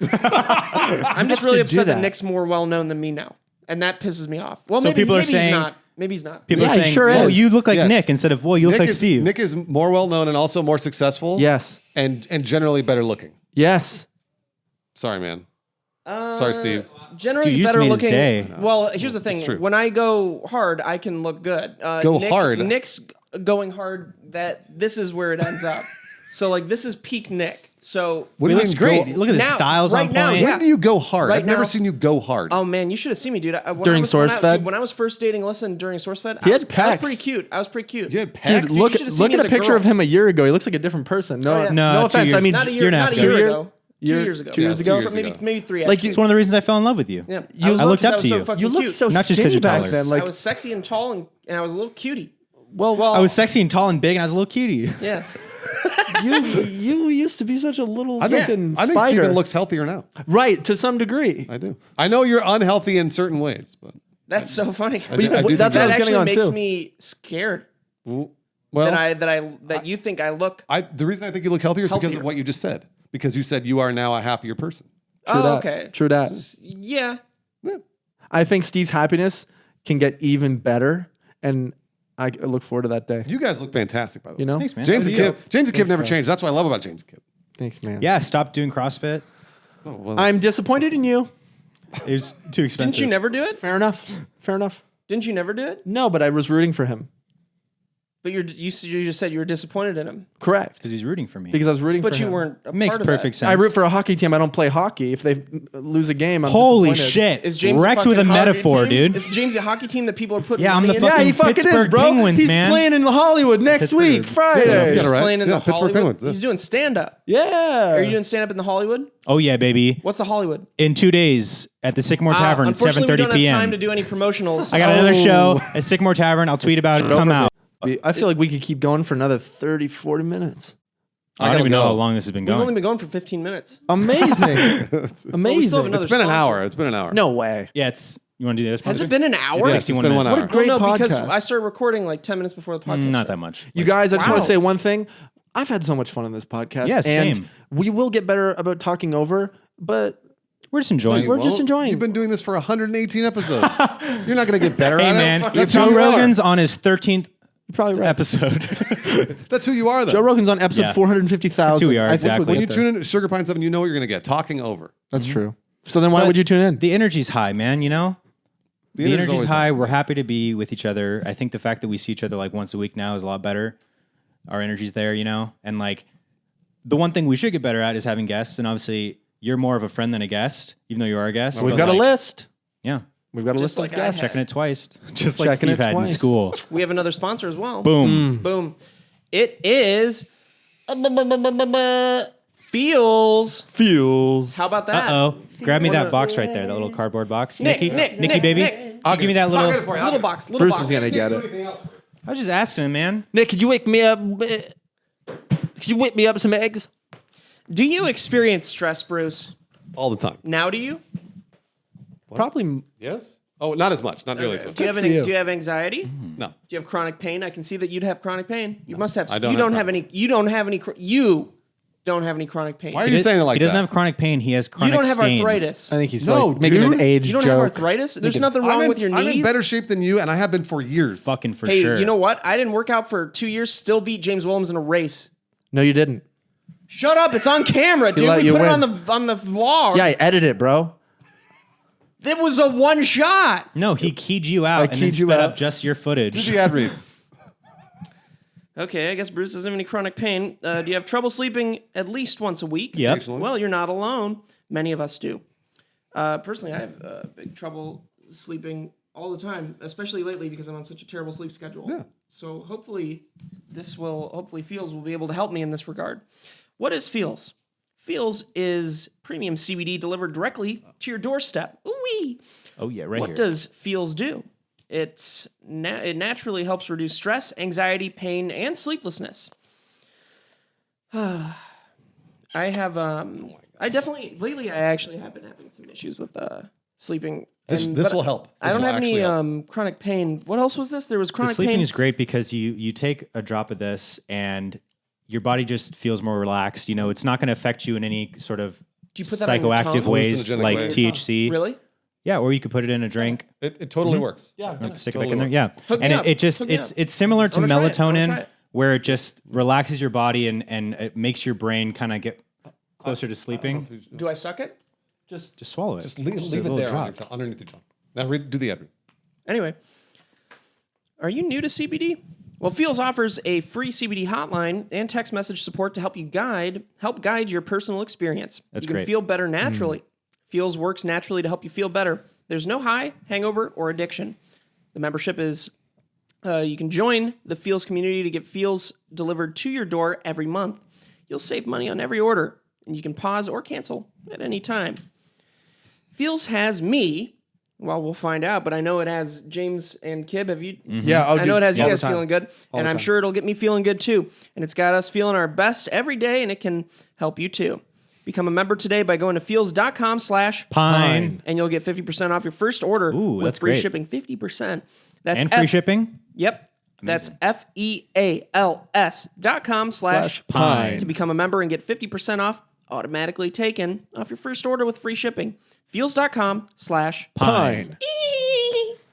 I'm just to really do upset that that? Nick's more well known than me now, and that pisses me off. Well, So maybe, people are maybe saying- he's not. Maybe he's not. People Yeah, are he saying, sure "Oh, is. you look like Yes. Nick," instead of, "Well, you look like Steve." Nick is more well known and also more successful. Yes. and generally better looking. Yes. Sorry, man. Sorry, Steve. Generally Dude, you just better made his looking. day. Well, here's the It's true. thing: when I go hard, I can look good. Go hard? Nick's going hard. That this is where it ends up. So like this is peak Nick. So What He do you looks mean great. go- Look at the Now, styles right on now, point. yeah. When do you go hard? Right I've never now- seen you go hard. oh man, you should have seen me, dude. During SourceFed? when I was first dating Alyssa during SourceFed, He I had was pecs. pretty cute. I was pretty cute. You had Dude, pecs? you look should've seen look me at as a a picture girl. of him a year ago. He looks like a different person. No, Oh, yeah. No, no 2 offense. years I mean, Not a Year year, and a half not a ago. year 2 years? ago. 2 years ago. 2 years Yeah, 2 ago. years Maybe ago. maybe 3. Like actually. It's one of the reasons I fell in love with you. Yeah. You I looked up to so you. fucking You looked cute. so Not just 'cause skinny you're back taller. then. Like, I was sexy and tall, and I was a little cutie. well, I was sexy and tall and big, and I was a little cutie. Yeah. you used to be such a little I think fucking Steven spider. looks healthier now. Right, to some degree. I do. I know you're unhealthy in certain ways, but That's so funny. I do think that's what I That was actually getting on makes too. me scared well, that you think I look. the reason I think you look healthier is because Healthier. of what you just said. Because you said you are now a happier person. True that. Okay. True that. Yeah. Yeah. I think Steve's happiness can get even better, and I look forward to that day. You guys look fantastic, by the way. You know? Thanks, man. James and Kip. James and Kip never bro. changed. That's what I love about James and Kip. Thanks, man. Yeah, stop doing CrossFit. Oh, well, I'm disappointed in you. It was too expensive. Didn't you never do it? Fair enough. Fair enough. Didn't you never do it? No, but I was rooting for him. But you just said you were disappointed in him. Correct. Because he's rooting for me. Because I was rooting But for you him. weren't a Makes part of perfect that. sense. I root for a hockey team. I don't play hockey. If they lose a game, I'm Holy disappointed. shit. Is James Wrecked with a fucking hockey metaphor, team? dude. Is James a hockey team that people are putting Yeah, I'm money the in? Yeah, he Fucking fucking is, Pittsburgh bro. Penguins, He's man. playing in Hollywood next Pittsburgh. week, Yeah, Friday. yeah, He's right. playing in Yeah, the Pittsburgh Hollywood. Penguins, yeah. He's doing stand up. Yeah. Are you doing stand up in the Hollywood? Oh, yeah, baby. What's the Hollywood? In 2 days at the Sycamore Tavern, Unfortunately, we 7:30 don't have p.m. time to do any promotionals. I got another show at Sycamore Tavern. I'll tweet about it. Come out. I feel like we could keep going for another 30, 40 minutes. I don't gotta even know go. how long this has been We've only going. been going for 15 minutes. Amazing. Amazing. still have another It's been an sponsor. hour. It's been an hour. No way. Yeah, it's. You want to do this? Has it been an hour? Yes, it's 61 been 1 minutes. hour. What a great no, podcast. because I started recording like 10 minutes before the podcast. Not started. that much. You guys, I just want Wow. to say one thing. I've had so much fun on this podcast. Yeah, and same. we will get better about talking over, but We're just enjoying we're it. just enjoying. You've been doing this for 118 episodes. You're not going to get better Hey, at man. it. That's who Joe you are. Rogan's on his 13th You're probably right. episode. That's who you are, though. Joe Rogan's on episode Yeah. 450,000. That's who we are, I think exactly. we'll When you get there. tune in to Sugar Pine 7, you know what you're going to get. Talking over. That's true. So then why But would you tune in? The energy's high, man, you know? The energy's energy's always high. high. We're happy to be with each other. I think the fact that we see each other like once a week now is a lot better. Our energy's there, you know? And like the one thing we should get better at is having guests. And obviously, you're more of a friend than a guest, even though you are a guest. We've But, got a like, list. Yeah. We've got a Just list like of I guests. had. Checking it twice. Just like Checking Steve it had in twice. school. We have another sponsor as well. Boom. Boom. It is Feels. Feels. How about that? Uh-oh. Grab me that box right there, that little cardboard box. Nick, Nikki, Nick, baby. Nick. I'll give me that little. Little box. Little Bruce box. is gonna get it. I was just asking him, man. Nick, could you wake me up? Could you whip me up some eggs? Do you experience stress, Bruce? All the time. Now do you? Probably. Yes. Oh, not as much. Not nearly as much. Do you have for you. Do you have anxiety? No. Do you have chronic pain? I can see that you'd have chronic pain. You must have. I don't You have don't have chronic any. You don't have any. You don't have any chronic pain. Why are you saying it like He doesn't that? have chronic pain. He has You chronic don't have stains. arthritis. I think he's No, like making dude. an age You don't joke. have arthritis. There's nothing wrong with your knees. I'm in better shape than you, and I have been for years. Fucking for Hey, sure. you know what? I didn't work out for 2 years. Still beat James Williams in a race. No, you didn't. Shut up! It's on camera, dude. let We you put it win. on the vlog. Yeah, I edit it, bro. It was a one shot. No, he keyed you out and then keyed you sped out. up just your footage. Do the ad read. Okay, I guess Bruce doesn't have any chronic pain. Do you have trouble sleeping at least once a week? Yep. Occasionally. Well, you're not alone. Many of us do. Personally, I have big trouble sleeping all the time, especially lately because I'm on such a terrible sleep schedule. Yeah. So hopefully Feels will be able to help me in this regard. What is Feels? Feels is premium CBD delivered directly to your doorstep. Ooh-wee. Oh yeah, right What here. does Feels do? It naturally helps reduce stress, anxiety, pain, and sleeplessness. I have I definitely lately I actually have been having some issues with sleeping. This but will help. I This don't will have any actually help. chronic pain. What else was this? There was The chronic sleeping pain. is great because you take a drop of this and your body just feels more relaxed. You know, it's not going to affect you in any sort of Do you put that on your psychoactive tongue? ways Hallucinogenic like way. THC. Really? Yeah, or you could put it in a drink. It totally works. Yeah. Stick it Totally back in there. works. Yeah. Hook me And up. it just Hook me up. it's similar to I wanna try it. I wanna try melatonin it. where it just relaxes your body and it makes your brain kind of get closer to sleeping. Do I suck it? Just swallow it. Just leave a it little there drop. underneath your tongue. Now do the ad read. Anyway, are you new to CBD? Well, Feels offers a free CBD hotline and text message support to help guide your personal experience. That's you can great. feel better naturally. Feels works naturally to help you feel better. There's no high, hangover, or addiction. The membership is you can join the Feels community to get Feels delivered to your door every month. You'll save money on every order, and you can pause or cancel at any time. Feels has me. Well, we'll find out, but I know it has James and Kib. Have you? Yeah, I know it has you all the guys time. feeling good, and the I'm time. sure it'll get me feeling good too. And it's got us feeling our best every day, and it can help you too. Become a member today by going to feels.com/pine, Pine. and you'll get 50% off your first order Ooh, with that's free great. shipping. 50%. That's And free shipping? Yep. That's FEALS.com/pine to become a member and get 50% off automatically taken off your first order with free shipping. Feels.com/pine.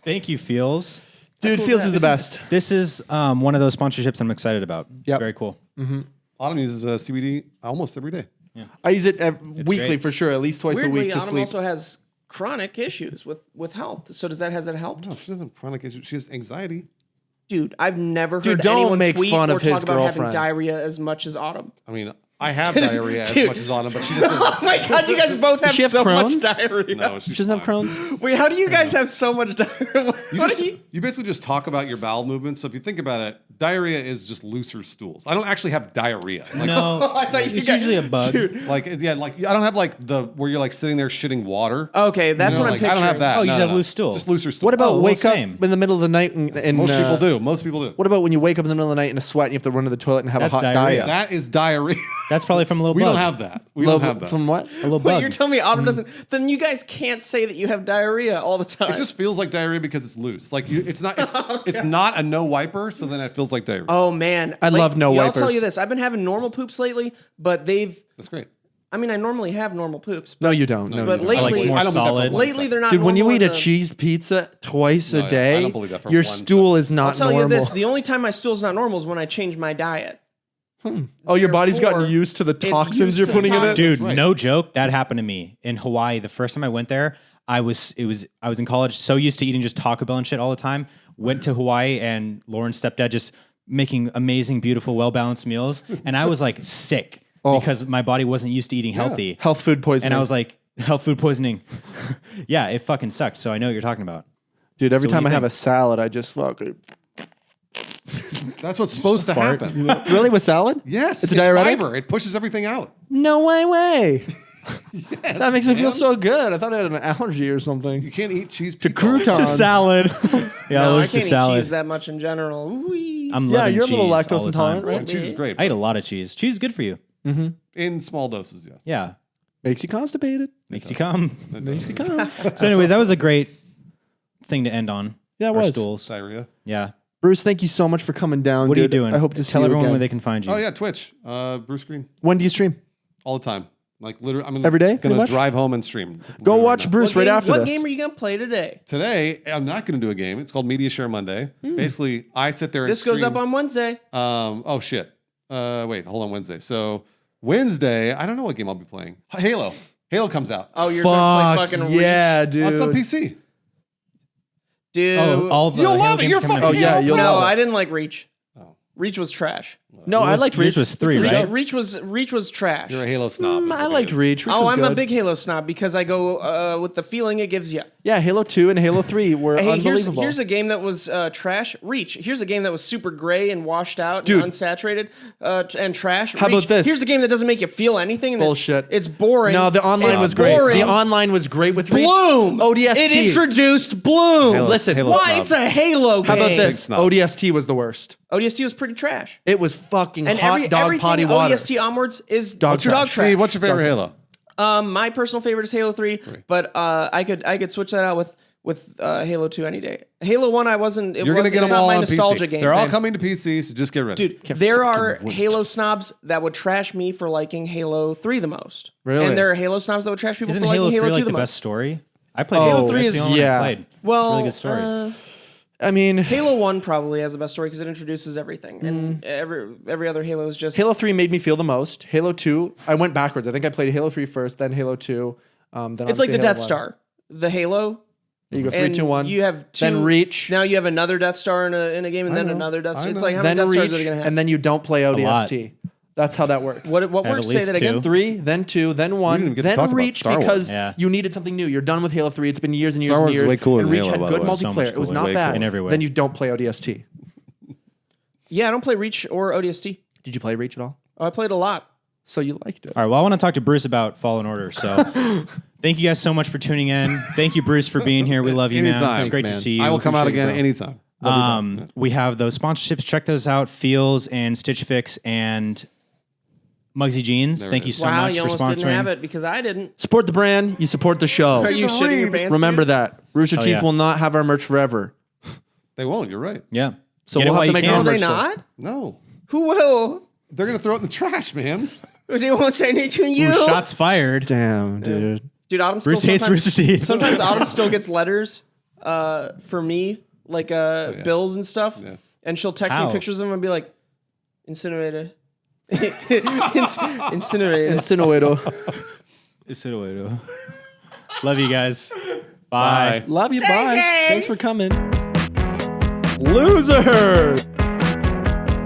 Thank you, Feels. Dude, cool Feels is is the that? best. This is one of those sponsorships I'm excited about. It's Yep. very cool. Autumn uses CBD almost every day. I use it weekly great. for sure, at least twice a Weirdly, week to Autumn sleep. also has chronic issues with health. So has that helped? No, she doesn't have chronic issues. She has anxiety. Dude, I've never heard Dude, don't anyone make tweet fun or of his talk about having girlfriend. diarrhea as much as Autumn. I mean, I have diarrhea as Dude. much as Autumn, but she just doesn't. Oh my god, you guys both have she have so much Crohn's? diarrhea. No, She doesn't have fine. Crohn's. Wait, how do you guys have so much diarrhea? You basically just talk about your bowel movements. So if you think about it, diarrhea is just looser stools. I don't actually have diarrhea. Like, No, I thought you it's guys- usually a bug. like yeah, like I don't have like the where you're like sitting there shitting water. Okay, that's You know, what I'm like, picturing. I don't have that. Oh, you No, just no, have no. loose stool. Just looser stool. What about Oh, well, wake same. up in the middle of the night and most people do? Most people do. What about when you wake up in the middle of the night in a sweat and you have to run to the toilet and have That's a hot diarrhea. diarrhea? That is diarrhea. That's probably from a little We bug. don't have that. We don't have that. From what? a little Wait, bug. you're telling me Autumn doesn't? Then you guys can't say that you have diarrhea all the time. It just feels like diarrhea because it's loose. Like it's not. It's not a no wiper. So then it feels like diarrhea. oh man, I love no I'll tell wipers. you this: I've been having normal poops lately, but That's great. I mean, I normally have normal poops, No, you don't. No, but you don't. lately, I like more I don't believe that for solid. one lately second. they're not. Dude, when you normal eat a enough. cheese pizza twice No, a yeah, I day, don't believe that for your one stool is not I'll tell normal. you this: the only time my stool's not normal is when I change my diet. Oh, your body's gotten Therefore, used to the it's toxins used you're to putting in it? toxins. Dude, Right. no joke. That happened to me in Hawaii. The first time I went there, I was in college, so used to eating just Taco Bell and shit all the time. Went to Hawaii and Lauren's stepdad just making amazing, beautiful, well-balanced meals. And I was like sick because my body wasn't used to eating healthy. Health food poisoning. And I was like, health food poisoning. Yeah, it fucking sucked. So I know what you're talking about. dude, every So what time do I you have think? a salad, I just fucking. That's what's supposed to happen. Really, with salad? Yes, It's a diuretic? fiber. It pushes everything out. No way. That makes me feel so good. I thought I had an allergy or something. You can't eat cheese To pizza. croutons. To salad. Yeah, No, I allergic can't to eat salad. cheese that much in general. Whee. I'm Yeah, loving you're a little cheese all lactose the time. intolerant, right? And cheese is great. I eat a lot of cheese. Cheese is good for you. In small doses, yes. Yeah. Makes you constipated. Makes you come. Makes you come. So, anyways, that was a great thing to end on. Yeah, it Our was. stools. Diarrhea. Yeah. Bruce, thank you so much for coming down. What are you dude. doing? I hope to see Tell you everyone again. where they can find you. Oh yeah, Twitch. Bruce Greene. When do you stream? All the time. Like literally, I'm Every day, pretty gonna much? drive home and stream. Go Right watch now. Bruce right after What this. game are you gonna play today? Today, I'm not going to do a game. It's called Media Share Monday. Basically, I sit there and This goes up stream- on Wednesday. Oh shit. Wait, hold on. Wednesday. So Wednesday, I don't know what game I'll be playing. Halo. Halo comes out. Oh, you're gonna play Fuck fucking yeah, Reach? dude. Oh, it's on PC. Dude. Oh, all the You'll Halo love it. games You're coming fucking out. Oh, yeah, Halo you'll pro. No, love I didn't like Reach. Oh. Reach was trash. No, I liked Reach. Reach was 3, Reach right? Reach was trash. You're a Halo snob. is I what it liked is. Reach. Reach Oh, was I'm a good. big Halo snob because I go with the feeling it gives you. Yeah, Halo 2 and Halo 3 were Hey, unbelievable. here's a game that was trash. Reach. Here's a game that was super gray and washed out Dude. and unsaturated and trash. How Reach. about this? Here's a game that doesn't make you feel anything. And Bullshit. It's boring. No, the online It's was great. boring. The online was great with Reach. Bloom. ODST. It introduced Bloom. Halo- Listen, Halo Why? snob. It's a Halo game. How about Big this? snob. ODST was the worst. ODST was pretty trash. It was fucking And hot dog everything potty water. ODST onwards is Dog dog trash. trash. Steve, what's your favorite Halo? My personal favorite is Halo 3, but I could switch that out with Halo 2 any day. Halo 1, I wasn't. You're going to get it's them not all my on nostalgia PC. game. They're all coming to PC, so just get ready. Dude, there are Halo snobs that would trash me for liking Halo 3 the most. Really? And there are Halo snobs that would trash people Isn't for liking Halo 3 Halo 2 like the the best most. story? I played Oh, Halo 3. Halo That's the only yeah. one I played. Well, It's a really good story. I mean, Halo 1 probably has the best story because it introduces everything. And every other Halo is just... Halo 3 made me feel the most. Halo 2, I went backwards. I think I played Halo 3 first, then Halo 2. Then It's like the obviously Death Halo 1. Star. The Halo... There you go, 3, and 2, 1. You have two. Then Reach. Now you have another Death Star in a game, and then know. another Death I Star. It's know. like how Then many Death Stars Reach, are they gonna have? and then you don't play lot. ODST. That's how that works. what At works? Say least that again. 3, then 2, then 1, didn't even get to then talk about Reach Star Wars. because Yeah. you needed something new. You're done with Halo 3. It's been years and years Star and Wars is years. way cooler and than Reach Halo, had by good the way. So multiplayer. much It was cooler. not Way bad. cooler. In every way. Then you don't play ODST. Yeah, I don't play Reach or ODST. Did you play Reach at all? Oh, I played a lot. So you liked it. All right, well, I want to talk to Bruce about Fallen Order. So thank you guys so much for tuning in. Thank you, Bruce, for being here. We love you, man. Anytime. It's great to man. see you. I will come out Appreciate again you, bro. anytime. We have those sponsorships. Check those out. Feels and Stitch Fix and Muggsy Jeans. There Thank it you is. so Wow, much you for almost sponsoring. didn't have it because I didn't. Support the brand. You support the show. Are you shitting your pants? Remember dude? that. Rooster Oh, Teeth yeah. will not have our merch forever. They won't. You're right. Yeah. So Get it we'll while have to you make can. our Will own they merch store. not? No. Who will? They're going to throw it in the trash, man. They won't say anything to you. Ooh, shots fired. Damn, dude. Dude, Autumn still Bruce hates sometimes, Rooster Teeth. sometimes Autumn still gets letters for me, like bills and stuff. Yeah. And she'll text How? me pictures of them and be like, incinerator. Incinerator. Insinuator. Love you guys. Bye. Love you. Bye. Thanks for coming. Loser.